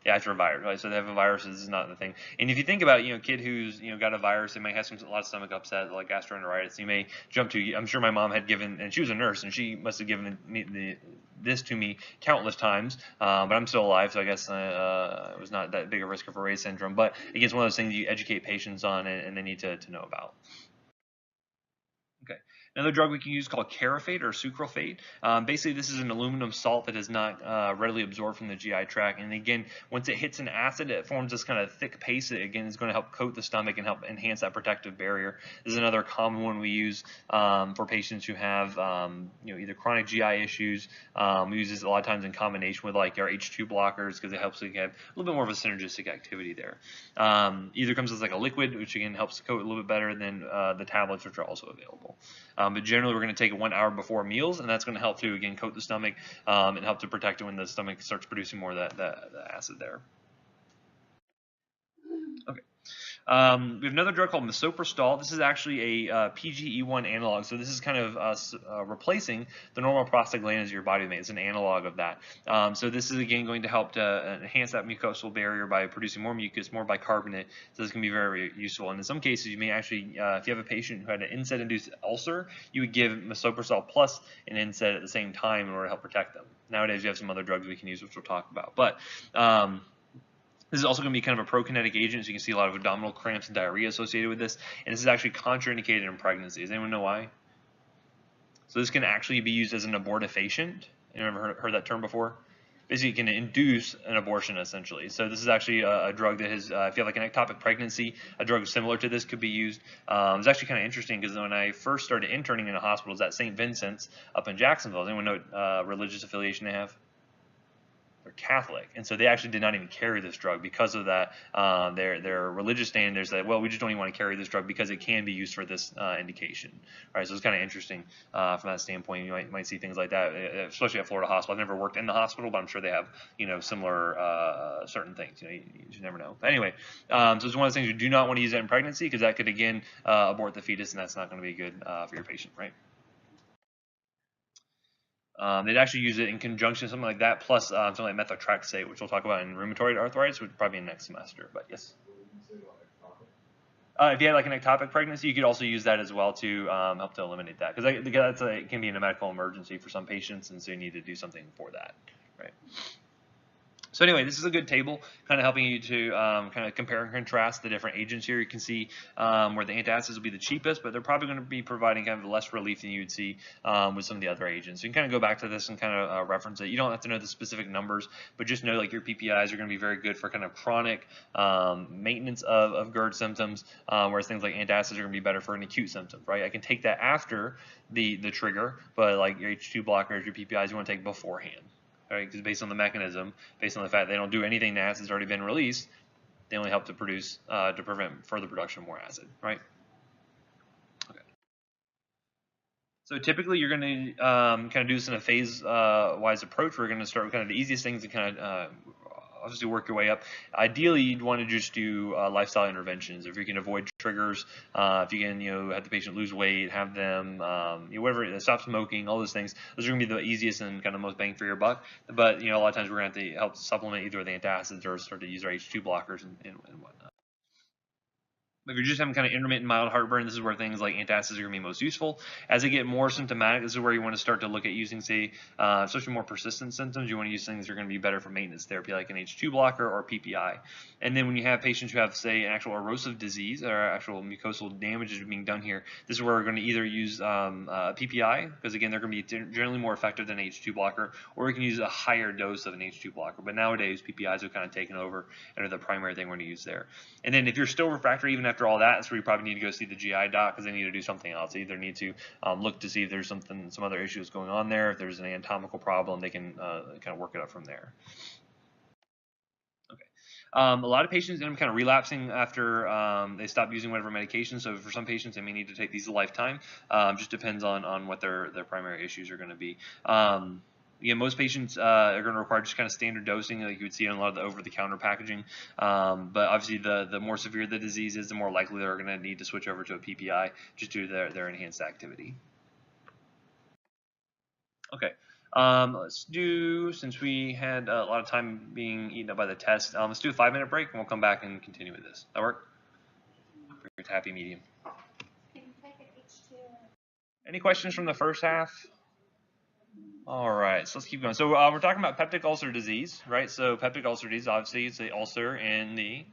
a virus, right? So they have a virus. This is not the thing. And if you think about, kid who's, got a virus, they may have a lot of stomach upset, like gastroenteritis. You may jump to, I'm sure my mom had given, and she was a nurse, and she must have given this to me countless times, but I'm still alive, so I guess it was not that big a risk of Ray's syndrome. But again, it's one of those things you educate patients on and they need to know about. Okay. Another drug we can use is called carafate or sucralfate. Basically, this is an aluminum salt that is not readily absorbed from the GI tract. And again, once it hits an acid, it forms this kind of thick paste that, again, is going to help coat the stomach and help enhance that protective barrier. This is another common one we use for patients who have either chronic GI issues. We use this a lot of times in combination with like our H2 blockers because it helps to have a little bit more of a synergistic activity there. Either comes as like a liquid, which again helps coat a little bit better than the tablets, which are also available. But generally, we're going to take it 1 hour before meals, and that's going to help to, again, coat the stomach and help to protect it when the stomach starts producing more of that acid there. Okay. We have another drug called Misoprostol. This is actually a PGE1 analog, so this is kind of replacing the normal prostaglandins your body makes. It's an analog of that. So this is again going to help to enhance that mucosal barrier by producing more mucus, more bicarbonate. So this can be very, very useful. And in some cases, you may actually, if you have a patient who had an NSAID-induced ulcer, you would give Misoprostol plus an NSAID at the same time in order to help protect them. Nowadays, you have some other drugs we can use, which we'll talk about. But this is also going to be kind of a prokinetic agent, so you can see a lot of abdominal cramps and diarrhea associated with this. And this is actually contraindicated in pregnancy. Does anyone know why? So this can actually be used as an abortifacient. Anyone ever heard that term before? Basically, it can induce an abortion, essentially. So this is actually a drug that has, if you have like an ectopic pregnancy, a drug similar to this could be used. It's actually kind of interesting because when I first started interning in a hospital, it was at St. Vincent's up in Jacksonville. Does anyone know what religious affiliation they have? They're Catholic, and so they actually did not even carry this drug because of that. Their religious standards that, well, we just don't even want to carry this drug because it can be used for this indication. All right, so it's kind of interesting from that standpoint. You might see things like that, especially at Florida Hospital. I've never worked in the hospital, but I'm sure they have similar certain things. You never know. But anyway, so it's one of those things you do not want to use that in pregnancy because that could again abort the fetus, and that's not going to be good for your patient, right? They'd actually use it in conjunction, something like that, plus something like methotrexate, which we'll talk about in rheumatoid arthritis, which would probably be next semester. But yes. If you had like an ectopic pregnancy, you could also use that as well to help to eliminate that, because it can be a medical emergency for some patients, and so you need to do something for that, right? So anyway, this is a good table, kind of helping you to kind of compare and contrast the different agents here. You can see where the antacids will be the cheapest, but they're probably going to be providing kind of less relief than you would see with some of the other agents. So you can kind of go back to this and kind of reference it. You don't have to know the specific numbers, but just know like your PPIs are going to be very good for kind of chronic maintenance of GERD symptoms, whereas things like antacids are going to be better for an acute symptom, right? I can take that after the trigger, but like your H2 blockers, your PPIs, you want to take beforehand. Right, because based on the mechanism, based on the fact they don't do anything, the acid's already been released, they only help to produce, to prevent further production of more acid, right? Okay. So typically you're going to kind of do this in a phase-wise approach. We're going to start with kind of the easiest things to kind of obviously work your way up. Ideally, you'd want to just do lifestyle interventions. If you can avoid triggers, if you can, have the patient lose weight, have them, whatever, stop smoking, all those things. Those are going to be the easiest and kind of most bang for your buck. But a lot of times we're going to have to help supplement either with antacids or start to use our H2 blockers and whatnot. If you're just having kind of intermittent mild heartburn, this is where things like antacids are going to be most useful. As they get more symptomatic, this is where you want to start to look at using, say, especially more persistent symptoms, you want to use things that are going to be better for maintenance therapy, like an H2 blocker or PPI. And then when you have patients who have, say, an actual erosive disease or actual mucosal damage is being done here, this is where we're going to either use PPI, because again, they're going to be generally more effective than an H2 blocker, or we can use a higher dose of an H2 blocker. But nowadays, PPIs have kind of taken over and are the primary thing we're going to use there. And then if you're still refractory, even after all that, that's where you probably need to go see the GI doc, because they need to do something else. They either need to look to see if there's some other issues going on there. If there's an anatomical problem, they can kind of work it up from there. Okay. A lot of patients end up kind of relapsing after they stop using whatever medication. So for some patients, they may need to take these a lifetime. Just depends on what their primary issues are going to be. Again, most patients are going to require just kind of standard dosing, like you would see on a lot of the over-the-counter packaging. But obviously, the more severe the disease is, the more likely they're going to need to switch over to a PPI just due to their enhanced activity. Okay. Let's do, since we had a lot of time being eaten up by the test, let's do a 5-minute break, and we'll come back and continue with this. That work? Perfect. Happy medium. Any questions from the first half? All right, so let's keep going. So we're talking about peptic ulcer disease, right? So peptic ulcer disease, obviously, it's the ulcer in the,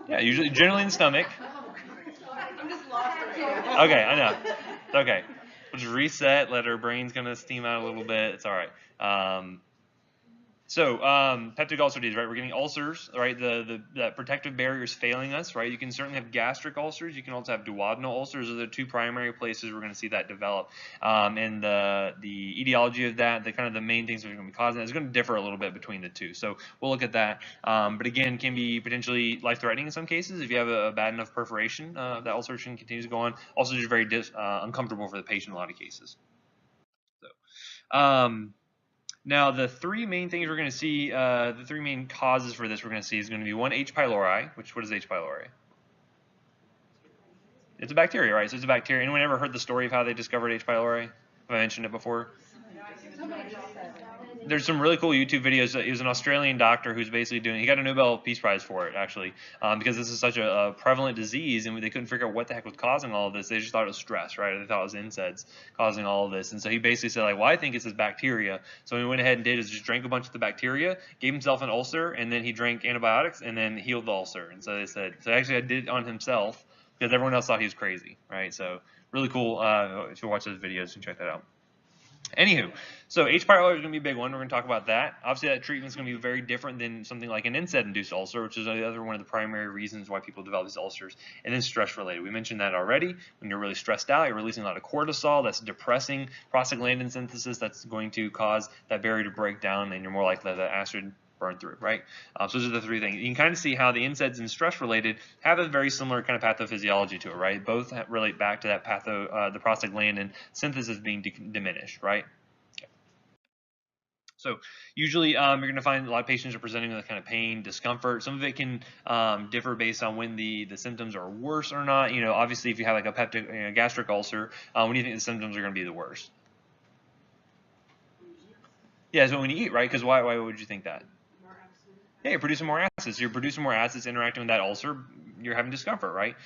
generally in the stomach. Okay, I know. It's okay. We'll just reset, let our brains kind of steam out a little bit. It's all right. Peptic ulcer disease, right? We're getting ulcers, right? That protective barrier is failing us, right? You can certainly have gastric ulcers. You can also have duodenal ulcers. Those are the two primary places we're going to see that develop. And the etiology of that, the kind of the main things that are going to be causing that is going to differ a little bit between the two. So we'll look at that. But again, can be potentially life-threatening in some cases if you have a bad enough perforation. That ulceration continues to go on. Also, just very uncomfortable for the patient in a lot of cases. Now, the three main things we're going to see, the three main causes for this we're going to see is going to be one, H. pylori, which, what is H. pylori? It's a bacteria, right? So it's a bacteria. Anyone ever heard the story of how they discovered H. pylori? Have I mentioned it before? There's some really cool YouTube videos. He was an Australian doctor who's basically he got a Nobel Peace Prize for it, actually, because this is such a prevalent disease, and they couldn't figure out what the heck was causing all of this. They just thought it was stress, right? They thought it was NSAIDs causing all of this. And so he basically said, like, well, I think it's this bacteria. So what he went ahead and did is just drank a bunch of the bacteria, gave himself an ulcer, and then he drank antibiotics, and then healed the ulcer. And so they said, so actually I did it on himself because everyone else thought he was crazy, right? So really cool. If you watch those videos, you can check that out. Anywho, so H. pylori is going to be a big one. We're going to talk about that. Obviously, that treatment is going to be very different than something like an NSAID-induced ulcer, which is the other one of the primary reasons why people develop these ulcers. And then stress-related. We mentioned that already. When you're really stressed out, you're releasing a lot of cortisol. That's depressing prostaglandin synthesis. That's going to cause that barrier to break down, and you're more likely to have that acid burn through, right? So those are the three things. You can kind of see how the NSAIDs and stress-related have a very similar kind of pathophysiology to it, right? Both relate back to that the prostaglandin synthesis being diminished, right? Okay. So usually you're going to find a lot of patients are presenting with kind of pain, discomfort. Some of it can differ based on when the symptoms are worse or not. Obviously, if you have like a peptic, gastric ulcer, when do you think the symptoms are going to be the worst? Yeah, so when you eat, right? Because why would you think that? Yeah, you're producing more acids. You're producing more acids interacting with that ulcer. You're having discomfort, right?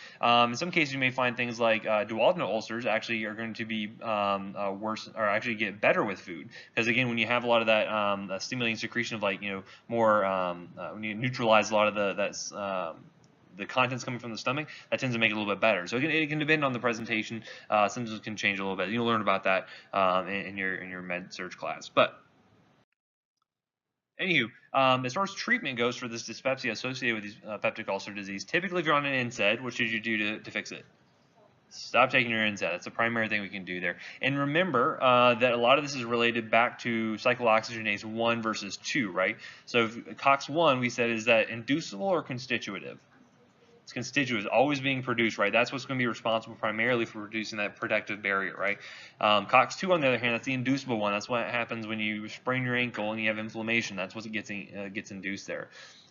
In some cases, you may find things like duodenal ulcers actually are going to be worse, or actually get better with food. Because again, when you have a lot of that stimulating secretion of more, when you neutralize a lot of the contents coming from the stomach, that tends to make it a little bit better. So it can depend on the presentation. Symptoms can change a little bit. You'll learn about that in your med surg class, but. Anywho, as far as treatment goes for this dyspepsia associated with these peptic ulcer disease, typically if you're on an NSAID, what should you do to fix it? Stop taking your NSAID. That's the primary thing we can do there. And remember that a lot of this is related back to cyclooxygenase 1 versus 2, right? So COX-1, we said, is that inducible or constitutive? It's constitutive, always being produced, right? That's what's going to be responsible primarily for producing that protective barrier, right? COX-2, on the other hand, that's the inducible one. That's what happens when you sprain your ankle and you have inflammation. That's what gets induced there.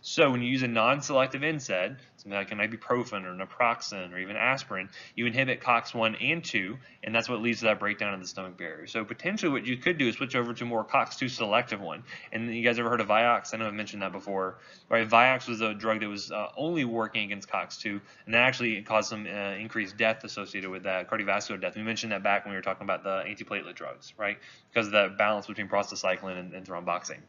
So when you use a non-selective NSAID, something like an ibuprofen or naproxen or even aspirin, you inhibit COX-1 and 2, and that's what leads to that breakdown of the stomach barrier. So potentially what you could do is switch over to a more COX-2 selective one. And you guys ever heard of Vioxx? I know I've mentioned that before. Right? Vioxx was a drug that was only working against COX-2, and that actually caused some increased death associated with that, cardiovascular death. We mentioned that back when we were talking about the antiplatelet drugs, right? Because of that balance between prostacyclin and thromboxane.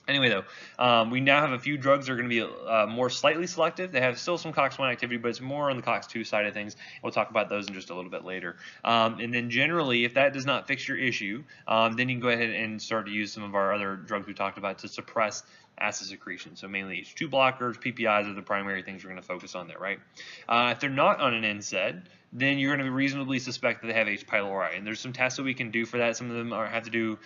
Anyway, though, we now have a few drugs that are going to be more slightly selective. They have still some COX-1 activity, but it's more on the COX-2 side of things. We'll talk about those in just a little bit later. And then generally, if that does not fix your issue, then you can go ahead and start to use some of our other drugs we talked about to suppress acid secretion. So mainly H2 blockers, PPIs are the primary things we're going to focus on there, right? If they're not on an NSAID, then you're going to reasonably suspect that they have H. pylori. And there's some tests that we can do for that. Some of them have to do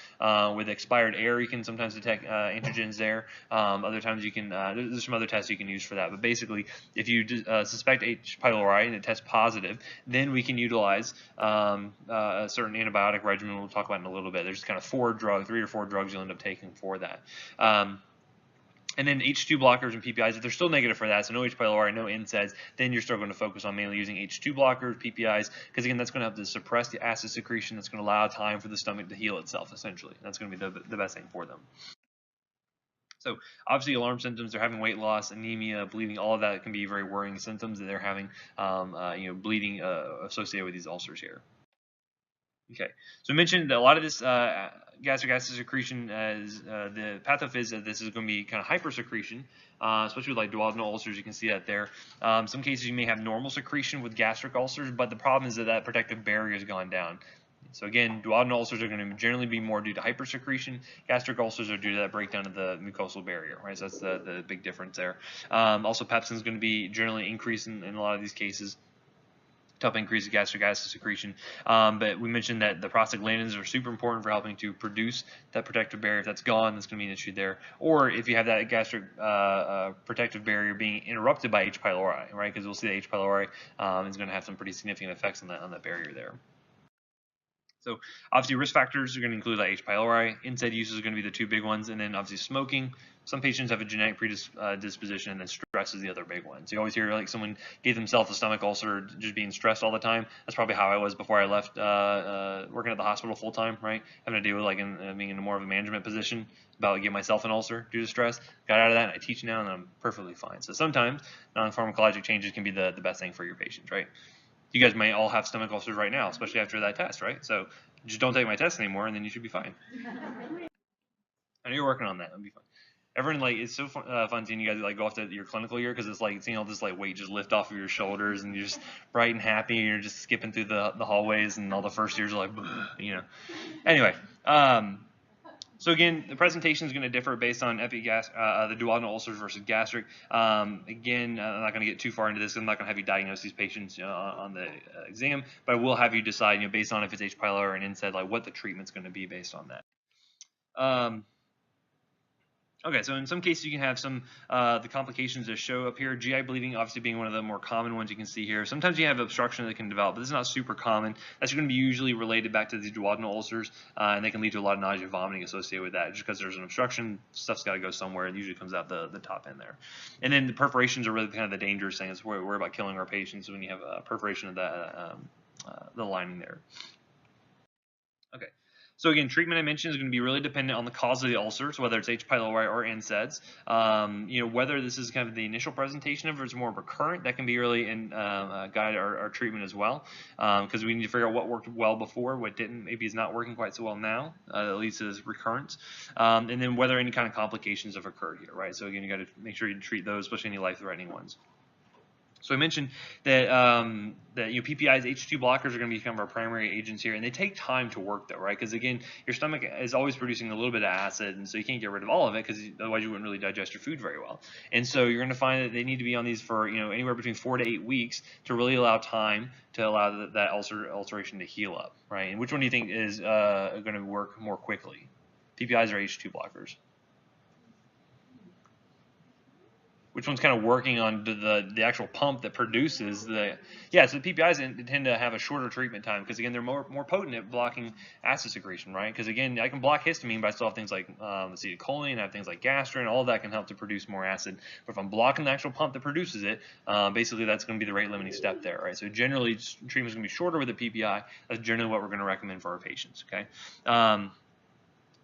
with expired air. You can sometimes detect antigens there. Other times you can, there's some other tests you can use for that. But basically, if you suspect H. pylori and it tests positive, then we can utilize a certain antibiotic regimen we'll talk about in a little bit. There's kind of 3 or 4 drugs you'll end up taking for that. And then H2 blockers and PPIs, if they're still negative for that, so no H. pylori, no NSAIDs, then you're still going to focus on mainly using H2 blockers, PPIs, because again, that's going to help to suppress the acid secretion. That's going to allow time for the stomach to heal itself, essentially. That's going to be the best thing for them. So obviously alarm symptoms, they're having weight loss, anemia, bleeding, all of that can be very worrying symptoms that they're having bleeding associated with these ulcers here. Okay, so I mentioned that a lot of this gastric acid secretion as the pathophys of this is going to be kind of hypersecretion, especially with like duodenal ulcers. You can see that there. Some cases you may have normal secretion with gastric ulcers, but the problem is that that protective barrier has gone down. So again, duodenal ulcers are going to generally be more due to hypersecretion. Gastric ulcers are due to that breakdown of the mucosal barrier, right? So that's the big difference there. Also, pepsin is going to be generally increasing in a lot of these cases to help increase the gastric acid secretion. But we mentioned that the prostaglandins are super important for helping to produce that protective barrier. If that's gone, that's going to be an issue there. Or if you have that gastric protective barrier being interrupted by H. pylori, right? Because we'll see that H. pylori is going to have some pretty significant effects on that barrier there. So obviously risk factors are going to include like H. pylori, NSAID use is going to be the two big ones, and then obviously smoking. Some patients have a genetic predisposition, and then stress is the other big one. So you always hear like someone gave themselves a stomach ulcer just being stressed all the time. That's probably how I was before I left working at the hospital full time, right? Having to deal with like being in more of a management position about getting myself an ulcer due to stress. Got out of that, and I teach now, and I'm perfectly fine. So sometimes non-pharmacologic changes can be the best thing for your patients, right? You guys may all have stomach ulcers right now, especially after that test, right? So just don't take my test anymore, and then you should be fine. I know you're working on that. It'll be fine. Everyone, like, it's so fun seeing you guys like go off to your clinical year, because it's like seeing all this like weight just lift off of your shoulders, and you're just bright and happy, and you're just skipping through the hallways, and all the first years are like, you know. Anyway, so again, the presentation is going to differ based on the duodenal ulcers versus gastric. Again, I'm not going to get too far into this. I'm not going to have you diagnose these patients on the exam, but I will have you decide, based on if it's H. pylori or an NSAID, like what the treatment's going to be based on that. Okay, so in some cases you can have some the complications that show up here. GI bleeding obviously being one of the more common ones you can see here. Sometimes you have obstruction that can develop, but this is not super common. That's going to be usually related back to these duodenal ulcers, and they can lead to a lot of nausea, vomiting associated with that. Just because there's an obstruction, stuff's got to go somewhere. It usually comes out the top end there. And then the perforations are really kind of the dangerous thing. It's where we're about killing our patients when you have a perforation of the lining there. Okay. So again, treatment I mentioned is going to be really dependent on the cause of the ulcer, so whether it's H. pylori or NSAIDs. Whether this is kind of the initial presentation of it or it's more recurrent, that can be really guide our treatment as well, because we need to figure out what worked well before, what didn't, maybe is not working quite so well now, that leads to this recurrence, and then whether any kind of complications have occurred here, right? So again, you got to make sure you treat those, especially any life-threatening ones. So I mentioned that PPIs, H2 blockers are going to be kind of our primary agents here, and they take time to work though, right? Because again, your stomach is always producing a little bit of acid, and so you can't get rid of all of it, because otherwise you wouldn't really digest your food very well. And so you're going to find that they need to be on these for anywhere between 4 to 8 weeks to really allow time to allow that ulceration to heal up, right? And which one do you think is going to work more quickly, PPIs or H2 blockers? Which one's kind of working on the actual pump that produces so the PPIs tend to have a shorter treatment time, because again they're more potent at blocking acid secretion, right? Because again, I can block histamine, but I still have things like acetylcholine, I have things like Gastrin, all of that can help to produce more acid. But if I'm blocking the actual pump that produces it, basically that's going to be the rate limiting step there, right? So generally treatment's going to be shorter with a PPI. That's generally what we're going to recommend for our patients, okay?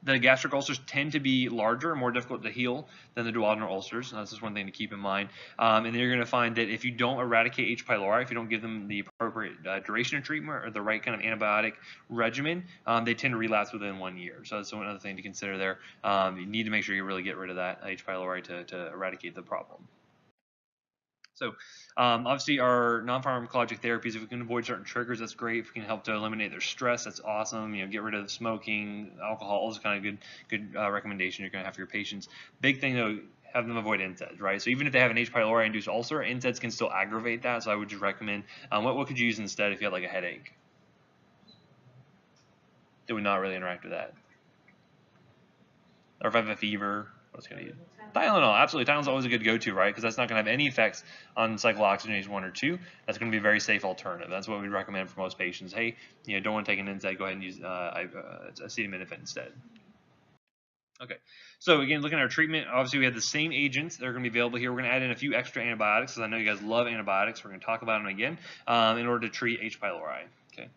The gastric ulcers tend to be larger and more difficult to heal than the duodenal ulcers. That's just one thing to keep in mind. And then you're going to find that if you don't eradicate H. pylori, if you don't give them the appropriate duration of treatment or the right kind of antibiotic regimen, they tend to relapse within 1 year. So that's another thing to consider there. You need to make sure you really get rid of that H. pylori to eradicate the problem. So obviously our non-pharmacologic therapies, if we can avoid certain triggers, that's great. If we can help to eliminate their stress, that's awesome. Get rid of smoking, alcohol, all those kind of good recommendations you're going to have for your patients. Big thing though, have them avoid NSAIDs, right? So even if they have an H. pylori induced ulcer, NSAIDs can still aggravate that. So I would just recommend, what could you use instead if you had like a headache? It would not really interact with that. Or if I have a fever, what's going to use? Tylenol, absolutely. Tylenol is always a good go-to, right? Because that's not going to have any effects on cyclooxygenase 1 or 2. That's going to be a very safe alternative. That's what we recommend for most patients. Hey, don't want to take an NSAID, go ahead and use acetaminophen instead. Okay, so again, looking at our treatment, obviously we have the same agents that are going to be available here. We're going to add in a few extra antibiotics, because I know you guys love antibiotics. We're going to talk about them again in order to treat H. pylori. Okay.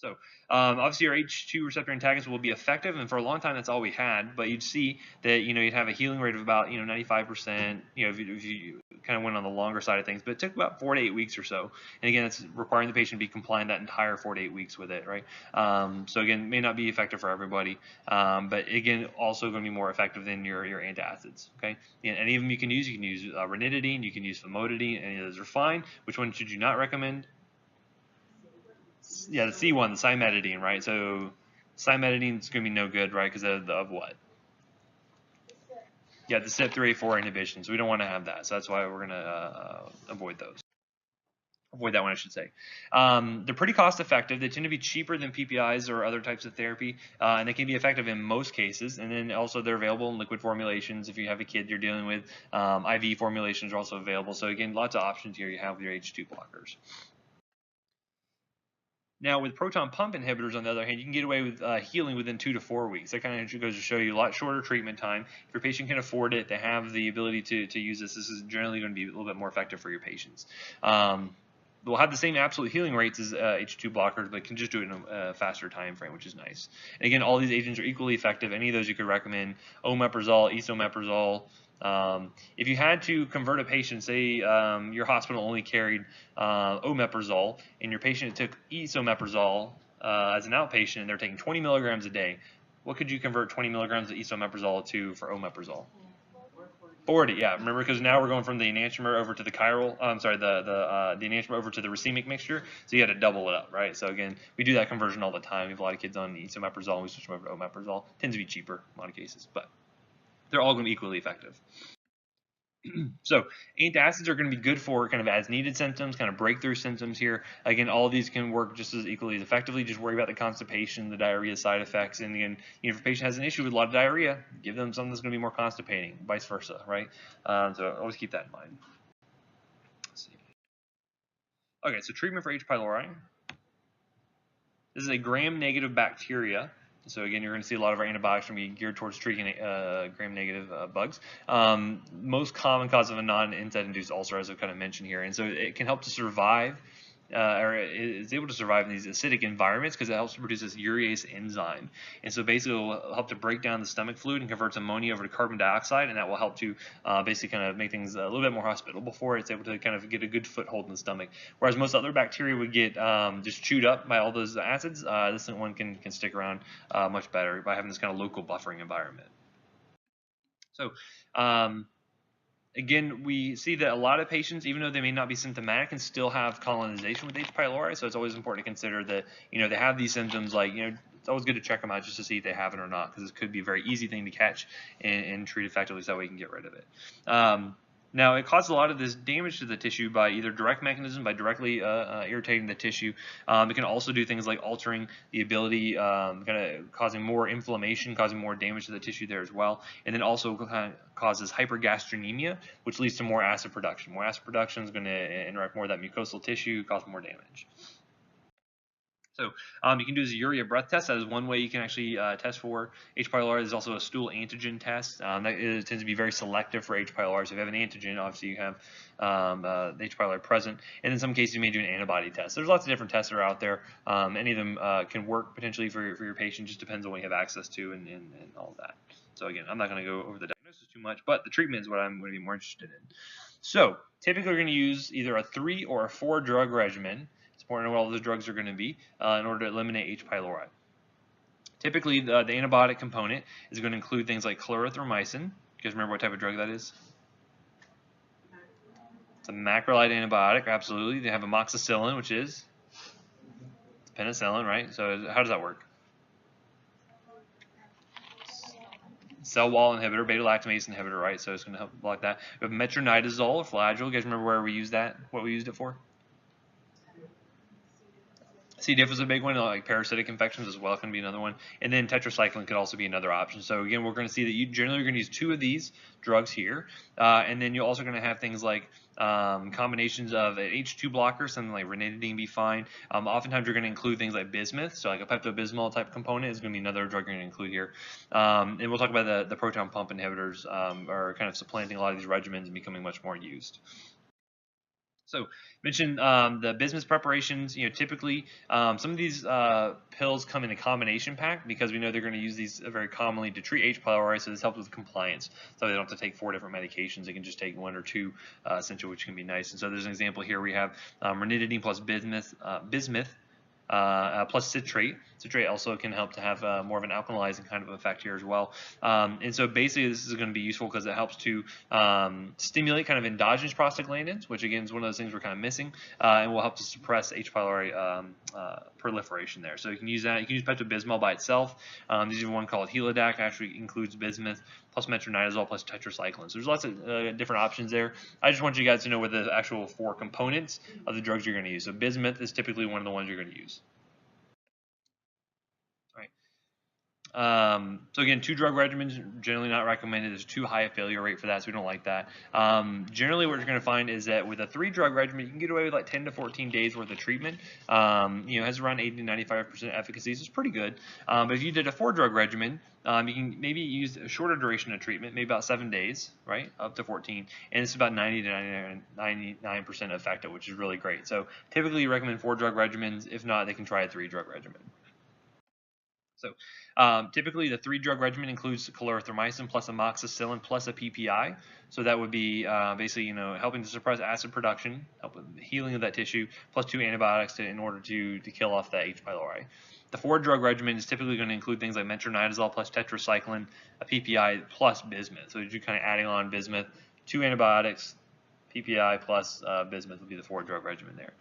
So obviously your H2 receptor antagonist will be effective, and for a long time that's all we had. But you'd see that you'd have a healing rate of about 95%. If you kind of went on the longer side of things, but it took about 4 to 8 weeks or so. And again, it's requiring the patient to be compliant that entire 4 to 8 weeks with it, right? So again, may not be effective for everybody, but again, also going to be more effective than your antacids. Okay, and any of them you can use. You can use ranitidine, you can use famotidine. Any of those are fine. Which one should you not recommend? Yeah, the C1, the cimetidine, right? So cimetidine is going to be no good, right? Because of what? Yeah, the CYP3A4 inhibition. So we don't want to have that. So that's why we're going to avoid those. Avoid that one, I should say. They're pretty cost effective. They tend to be cheaper than PPIs or other types of therapy, and they can be effective in most cases. And then also they're available in liquid formulations. If you have a kid you're dealing with, IV formulations are also available. So again, lots of options here you have with your H2 blockers. Now, with proton pump inhibitors, on the other hand, you can get away with healing within 2 to 4 weeks. That kind of goes to show you a lot shorter treatment time. If your patient can afford it, they have the ability to use this. This is generally going to be a little bit more effective for your patients. They'll have the same absolute healing rates as H2 blockers, but can just do it in a faster time frame, which is nice. And again, all these agents are equally effective. Any of those you could recommend: omeprazole, esomeprazole. If you had to convert a patient, say your hospital only carried omeprazole, and your patient took esomeprazole as an outpatient, and they're taking 20 milligrams a day, what could you convert 20 milligrams of esomeprazole to for omeprazole? 40, yeah. Remember, because now we're going from the enantiomer over to the chiral. The enantiomer over to the racemic mixture. So you got to double it up, right? So again, we do that conversion all the time. We have a lot of kids on esomeprazole, and we switch them over to omeprazole. Tends to be cheaper in a lot of cases, but they're all going to be equally effective. So antacids are going to be good for kind of as needed symptoms, kind of breakthrough symptoms here. Again, all of these can work just as equally as effectively. Just worry about the constipation, the diarrhea side effects. And again, if a patient has an issue with a lot of diarrhea, give them something that's going to be more constipating, vice versa, right? So always keep that in mind. Let's see. Okay, so treatment for H. pylori. This is a gram-negative bacteria. So again, you're going to see a lot of our antibiotics are going to be geared towards treating gram-negative bugs. Most common cause of a non-insect-induced ulcer, as I've kind of mentioned here, and so it can help to survive, or is able to survive in these acidic environments because it helps to produce this urease enzyme. And so basically, it will help to break down the stomach fluid and converts ammonia over to carbon dioxide, and that will help to basically kind of make things a little bit more hospitable for it. It's able to kind of get a good foothold in the stomach. Whereas most other bacteria would get just chewed up by all those acids, this one can stick around much better by having this kind of local buffering environment. So again, we see that a lot of patients, even though they may not be symptomatic, can still have colonization with H. pylori. So it's always important to consider that they have these symptoms. Like it's always good to check them out just to see if they have it or not, because it could be a very easy thing to catch and treat effectively, so that way you can get rid of it. Now, it causes a lot of this damage to the tissue by either direct mechanism, by directly irritating the tissue. It can also do things like altering the ability, kind of causing more inflammation, causing more damage to the tissue there as well. And then also kind of causes hypergastrinemia, which leads to more acid production. More acid production is going to interact more with that mucosal tissue, cause more damage. So you can do this urea breath test. That is one way you can actually test for H. pylori. There's also a stool antigen test. That tends to be very selective for H. pylori. So if you have an antigen, obviously you have the H. pylori present. And in some cases, you may do an antibody test. There's lots of different tests that are out there. Any of them can work potentially for your patient. Just depends on what you have access to and all of that. So again, I'm not going to go over the diagnosis too much, but the treatment is what I'm going to be more interested in. So typically, we're going to use either a 3 or a 4 drug regimen. It's important to know what all those drugs are going to be in order to eliminate H. pylori. Typically, the antibiotic component is going to include things like clarithromycin. You guys remember what type of drug that is? It's a macrolide antibiotic, absolutely. They have amoxicillin, which is penicillin, right? So how does that work? Cell wall inhibitor, beta-lactamase inhibitor, right? So it's going to help block that. We have metronidazole or flagyl. You guys remember where we used that? What we used it for? C. diff is a big one, like parasitic infections as well can be another one. And then tetracycline could also be another option. So again, we're going to see that you generally are going to use 2 of these drugs here. And then you're also going to have things like combinations of an H2 blocker, something like ranitidine be fine. Oftentimes you're going to include things like bismuth. So like a pepto-bismol type component is going to be another drug you're going to include here. And we'll talk about the proton pump inhibitors are kind of supplanting a lot of these regimens and becoming much more used. So mentioned the bismuth preparations. Typically some of these pills come in a combination pack because we know they're going to use these very commonly to treat H. pylori. So this helps with compliance. So they don't have to take 4 different medications. They can just take 1 or 2 essential, which can be nice. And so there's an example here. We have ranitidine plus bismuth plus citrate. Citrate also can help to have more of an alkalizing kind of effect here as well. And so basically this is going to be useful because it helps to stimulate kind of endogenous prostaglandins, which again is one of those things we're kind of missing, and will help to suppress H. pylori proliferation there. So you can use that. You can use Pepto-Bismol by itself. There's even one called Helidac, actually includes bismuth plus metronidazole plus tetracycline. So there's lots of different options there. I just want you guys to know what the actual 4 components of the drugs you're going to use. So bismuth is typically one of the ones you're going to use. So again, 2 drug regimens generally not recommended. There's too high a failure rate for that, so we don't like that. Generally, what you're going to find is that with a 3 drug regimen, you can get away with like 10 to 14 days worth of treatment. Has around 80 to 95% efficacy, so it's pretty good. But if you did a 4 drug regimen, you can maybe use a shorter duration of treatment, maybe about 7 days, right, up to 14, and it's about 90 to 99% effective, which is really great. So typically, you recommend 4 drug regimens. If not, they can try a 3 drug regimen. So typically the 3 drug regimen includes chlorothromycin plus amoxicillin plus a PPI. So that would be basically helping to suppress acid production, help with the healing of that tissue, plus 2 antibiotics in order to kill off that H. pylori. The 4 drug regimen is typically going to include things like metronidazole plus tetracycline, a PPI plus bismuth. So you're kind of adding on bismuth, 2 antibiotics, PPI plus bismuth would be the 4 drug regimen there.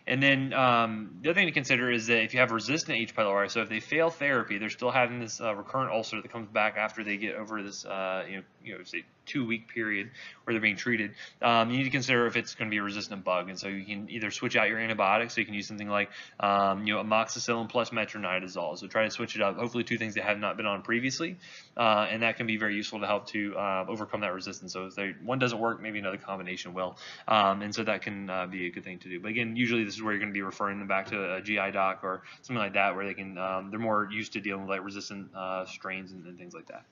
And then the other thing to consider is that if you have resistant H. pylori, so if they fail therapy, they're still having this recurrent ulcer that comes back after they get over this, say 2-week period where they're being treated. You need to consider if it's going to be a resistant bug, and so you can either switch out your antibiotics, so you can use something like amoxicillin plus metronidazole. So try to switch it up. Hopefully 2 things that have not been on previously, and that can be very useful to help to overcome that resistance. So if one doesn't work, maybe another combination will, and so that can be a good thing to do. But again, usually this is where you're going to be referring them back to a GI doc or something like that, where they can they're more used to dealing with like resistant strains and things like that.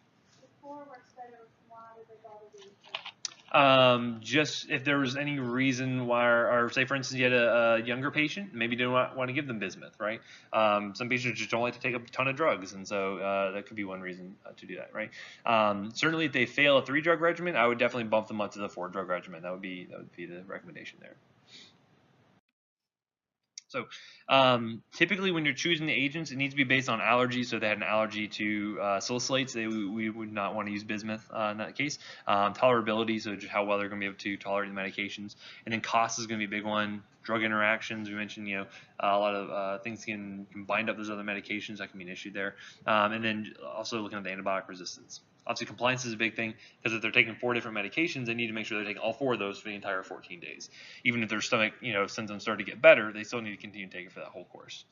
Just if there was any reason why, or say for instance you had a younger patient, maybe didn't want to give them bismuth, right? Some patients just don't like to take a ton of drugs, and so that could be one reason to do that, right? Certainly if they fail a 3 drug regimen, I would definitely bump them up to the 4 drug regimen. That would be the recommendation there. So typically when you're choosing the agents, it needs to be based on allergy. So if they had an allergy to salicylates, we would not want to use bismuth in that case. Tolerability, so just how well they're going to be able to tolerate the medications. And then cost is going to be a big one. Drug interactions, we mentioned, a lot of things can bind up those other medications. That can be an issue there. And then also looking at the antibiotic resistance. Obviously, compliance is a big thing because if they're taking 4 different medications, they need to make sure they're taking all 4 of those for the entire 14 days. Even if their stomach, symptoms start to get better, they still need to continue to take it for that whole course.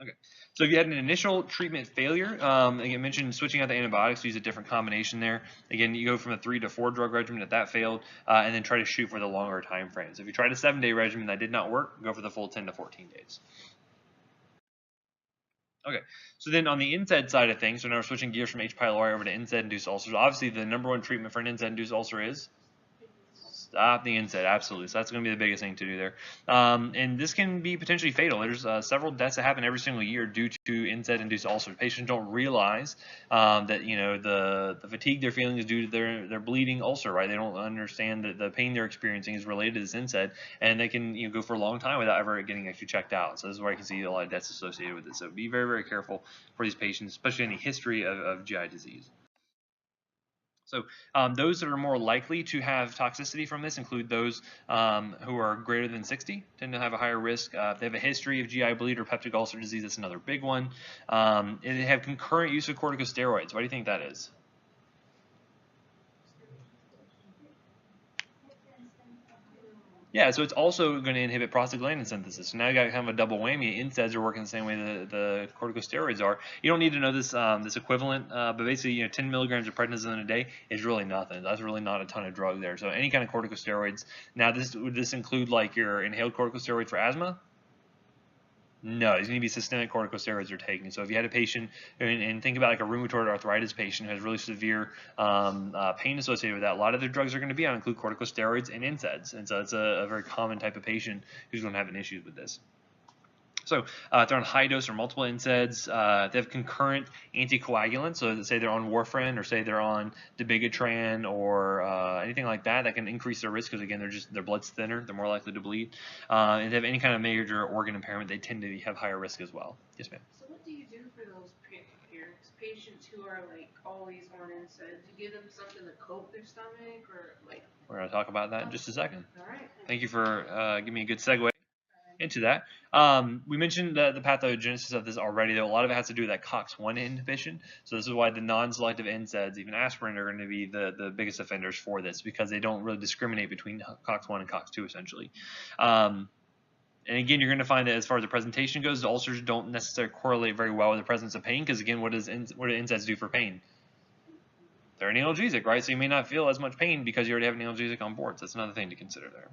Okay, so if you had an initial treatment failure, again, mentioned switching out the antibiotics, use a different combination there. Again, you go from a 3 to 4 drug regimen if that failed, and then try to shoot for the longer time frames. If you tried a 7-day regimen that did not work, go for the full 10 to 14 days. Okay, so then on the NSAID side of things, so now we're switching gears from H. pylori over to NSAID-induced ulcers. Obviously, the #1 treatment for an NSAID-induced ulcer is stop the NSAID, absolutely. So that's going to be the biggest thing to do there. And this can be potentially fatal. There's several deaths that happen every single year due to NSAID-induced ulcers. Patients don't realize that the fatigue they're feeling is due to their bleeding ulcer, right? They don't understand that the pain they're experiencing is related to this NSAID, and they can go for a long time without ever getting actually checked out. So this is where I can see a lot of deaths associated with it. So be very, very careful for these patients, especially any history of GI disease. So those that are more likely to have toxicity from this include those who are greater than 60, tend to have a higher risk. If they have a history of GI bleed or peptic ulcer disease, that's another big one. And they have concurrent use of corticosteroids. Why do you think that is? Yeah, so it's also going to inhibit prostaglandin synthesis. So now you got kind of a double whammy. NSAIDs are working the same way the corticosteroids are. You don't need to know this this equivalent, but basically, 10 milligrams of prednisone a day is really nothing. That's really not a ton of drug there. So any kind of corticosteroids. Now, would this include like your inhaled corticosteroid for asthma? No, it's going to be systemic corticosteroids they're taking. So if you had a patient, and think about like a rheumatoid arthritis patient who has really severe pain associated with that, a lot of their drugs are going to be on include corticosteroids and NSAIDs. And so it's a very common type of patient who's going to have an issue with this. So if they're on high dose or multiple NSAIDs, they have concurrent anticoagulants. So say they're on warfarin, or say they're on dabigatran, or anything like that, that can increase their risk because again, their blood's thinner, they're more likely to bleed. And if they have any kind of major organ impairment, they tend to have higher risk as well. Yes, ma'am. So what do you do for those patients who are like always on NSAIDs? Do you give them something to coat their stomach, or like? We're going to talk about that in just a second. All right. Thank you for giving me a good segue into that. We mentioned the pathogenesis of this already, though. A lot of it has to do with that COX-1 inhibition. So this is why the non-selective NSAIDs, even aspirin, are going to be the biggest offenders for this, because they don't really discriminate between COX-1 and COX-2, essentially. And again, you're going to find that as far as the presentation goes, the ulcers don't necessarily correlate very well with the presence of pain, because again, what do NSAIDs do for pain? They're an analgesic, right? So you may not feel as much pain because you already have an analgesic on board. So that's another thing to consider there.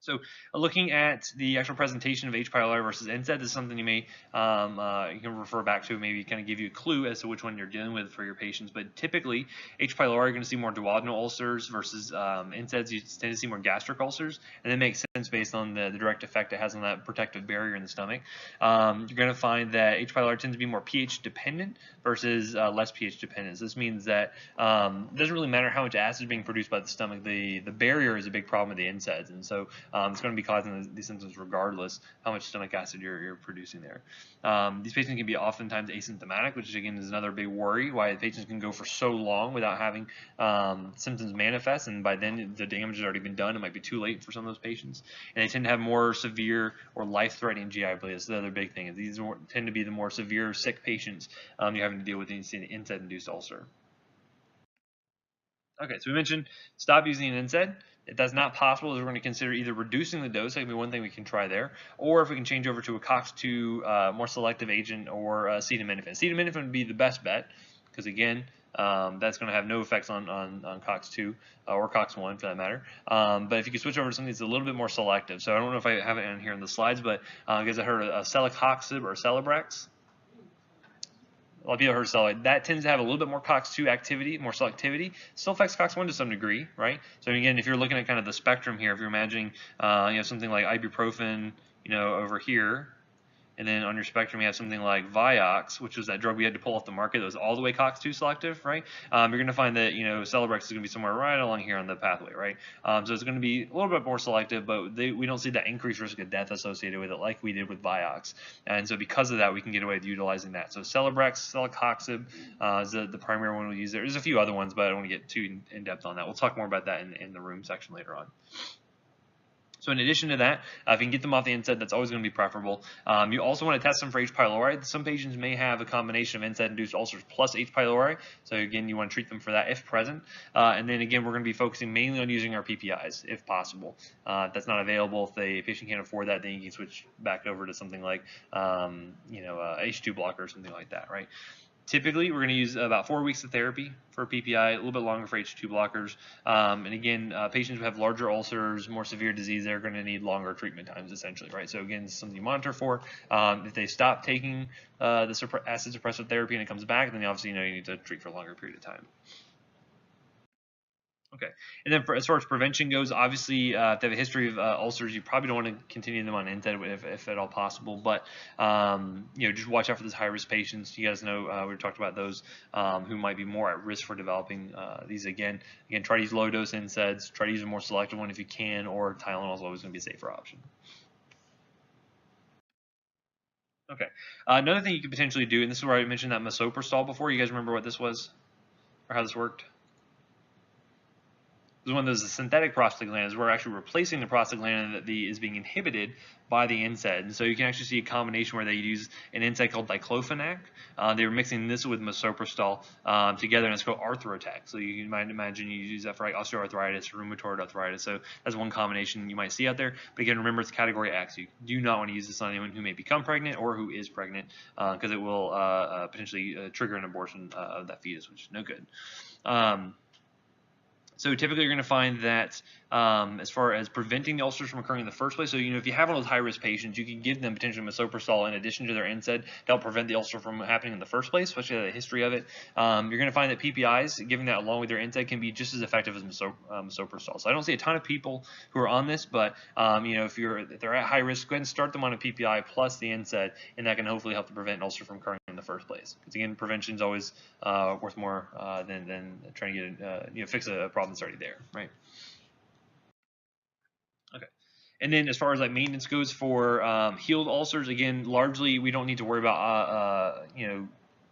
So looking at the actual presentation of H. pylori versus NSAID, this is something you may you can refer back to, maybe kind of give you a clue as to which one you're dealing with for your patients. But typically, H. pylori, you're going to see more duodenal ulcers versus NSAIDs. You tend to see more gastric ulcers, and that makes sense based on the direct effect it has on that protective barrier in the stomach. You're going to find that H. pylori tends to be more pH dependent versus less pH dependent. So this means that it doesn't really matter how much acid is being produced by the stomach. The barrier is a big problem with the NSAIDs, and so it's going to be causing these symptoms regardless how much stomach acid you're producing there. These patients can be oftentimes asymptomatic, which again is another big worry, why patients can go for so long without having symptoms manifest, and by then the damage has already been done. It might be too late for some of those patients, and they tend to have more severe or life-threatening GI bleeds. That's the other big thing. These tend to be the more severe sick patients you're having to deal with NSAID-induced ulcer. Okay, so we mentioned stop using an NSAID. If that's not possible, we're going to consider either reducing the dose, that can be one thing we can try there, or if we can change over to a COX-2 more selective agent, or acetaminophen. Acetaminophen would be the best bet, because again, that's going to have no effects on COX-2 or COX-1 for that matter. But if you could switch over to something that's a little bit more selective, so I don't know if I have it in here in the slides, but you guys have heard of celecoxib or Celebrex? A lot of people have heard of Celebrex. That tends to have a little bit more COX-2 activity, more selectivity. Still affects COX-1 to some degree, right? So again, if you're looking at kind of the spectrum here, if you're imagining, something like ibuprofen, over here, and then on your spectrum, you have something like Vioxx, which was that drug we had to pull off the market that was all the way COX-2 selective, right? You're going to find that, Celebrex is going to be somewhere right along here on the pathway, right? So it's going to be a little bit more selective, but we don't see that increased risk of death associated with it like we did with Vioxx. And so because of that, we can get away with utilizing that. So Celebrex, celecoxib is the primary one we use there. There's a few other ones, but I don't want to get too in depth on that. We'll talk more about that in the room section later on. So in addition to that, if you can get them off the NSAID, that's always going to be preferable. You also want to test them for H. pylori. Some patients may have a combination of NSAID-induced ulcers plus H. pylori. So again, you want to treat them for that if present. And then again, we're going to be focusing mainly on using our PPIs if possible. If that's not available, if the patient can't afford that, then you can switch back over to something like H2 blocker or something like that, right? Typically, we're going to use about 4 weeks of therapy for PPI, a little bit longer for H2 blockers. And again, patients who have larger ulcers, more severe disease, they're going to need longer treatment times, essentially, right? So again, something you monitor for. If they stop taking the acid suppressive therapy and it comes back, then obviously you need to treat for a longer period of time. Okay, and then as far as prevention goes, obviously, if they have a history of ulcers, you probably don't want to continue them on NSAID if at all possible. But just watch out for those high-risk patients. You guys know we talked about those who might be more at risk for developing these again. Try to use low-dose NSAIDs. Try to use a more selective one if you can, or Tylenol is always going to be a safer option. Okay, another thing you could potentially do, and this is where I mentioned that Misoprostol before. You guys remember what this was, or how this worked? This is one of those synthetic prostaglandins. We're actually replacing the prostaglandin that is being inhibited by the NSAID. And so you can actually see a combination where they use an NSAID called diclofenac. They were mixing this with Misoprostol together, and it's called Arthrotac. So you might imagine you use that for like osteoarthritis, rheumatoid arthritis. So that's one combination you might see out there. But again, remember it's category X. You do not want to use this on anyone who may become pregnant or who is pregnant, because it will potentially trigger an abortion of that fetus, which is no good. So typically you're going to find that as far as preventing the ulcers from occurring in the first place, so if you have one of those high-risk patients, you can give them potentially misoprostol in addition to their NSAID to help prevent the ulcer from happening in the first place, especially the history of it. You're going to find that PPIs, giving that along with their NSAID, can be just as effective as misoprostol. So I don't see a ton of people who are on this, but if they're at high risk, go ahead and start them on a PPI plus the NSAID, and that can hopefully help to prevent an ulcer from occurring in the first place. Because again, prevention is always worth more than trying to get fix a problem that's already there, right? Okay. And then as far as like maintenance goes for healed ulcers, again, largely we don't need to worry about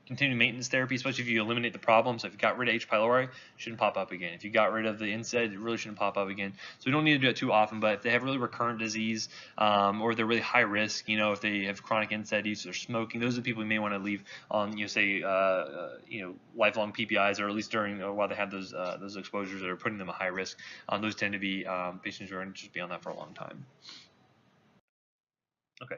continuing maintenance therapy, especially if you eliminate the problem. So if you got rid of H. pylori, it shouldn't pop up again. If you got rid of the NSAID, it really shouldn't pop up again. So we don't need to do it too often. But if they have really recurrent disease or they're really high risk, if they have chronic NSAID use or smoking, those are the people we may want to leave on, say, lifelong PPIs, or at least during while they have those exposures that are putting them at high risk. Those tend to be patients who are going to just be on that for a long time. Okay.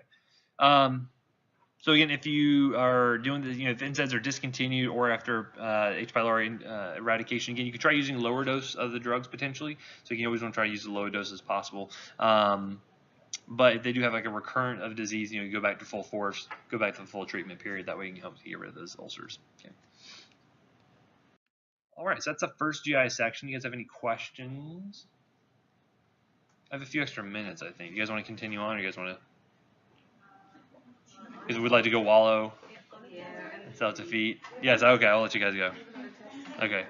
So again, if you are doing the, if NSAIDs are discontinued or after H. pylori eradication, again, you could try using lower dose of the drugs potentially. So you always want to try to use the low dose as possible. But if they do have like a recurrent of disease, you go back to full force, go back to the full treatment period. That way you can help to get rid of those ulcers. Okay. All right, so that's the first GI section. You guys have any questions? I have a few extra minutes, I think. You guys want to continue on, or you guys want to? Because we'd like to go wallow. Yeah. It's out to feet. Yes, okay, I'll let you guys go. Okay.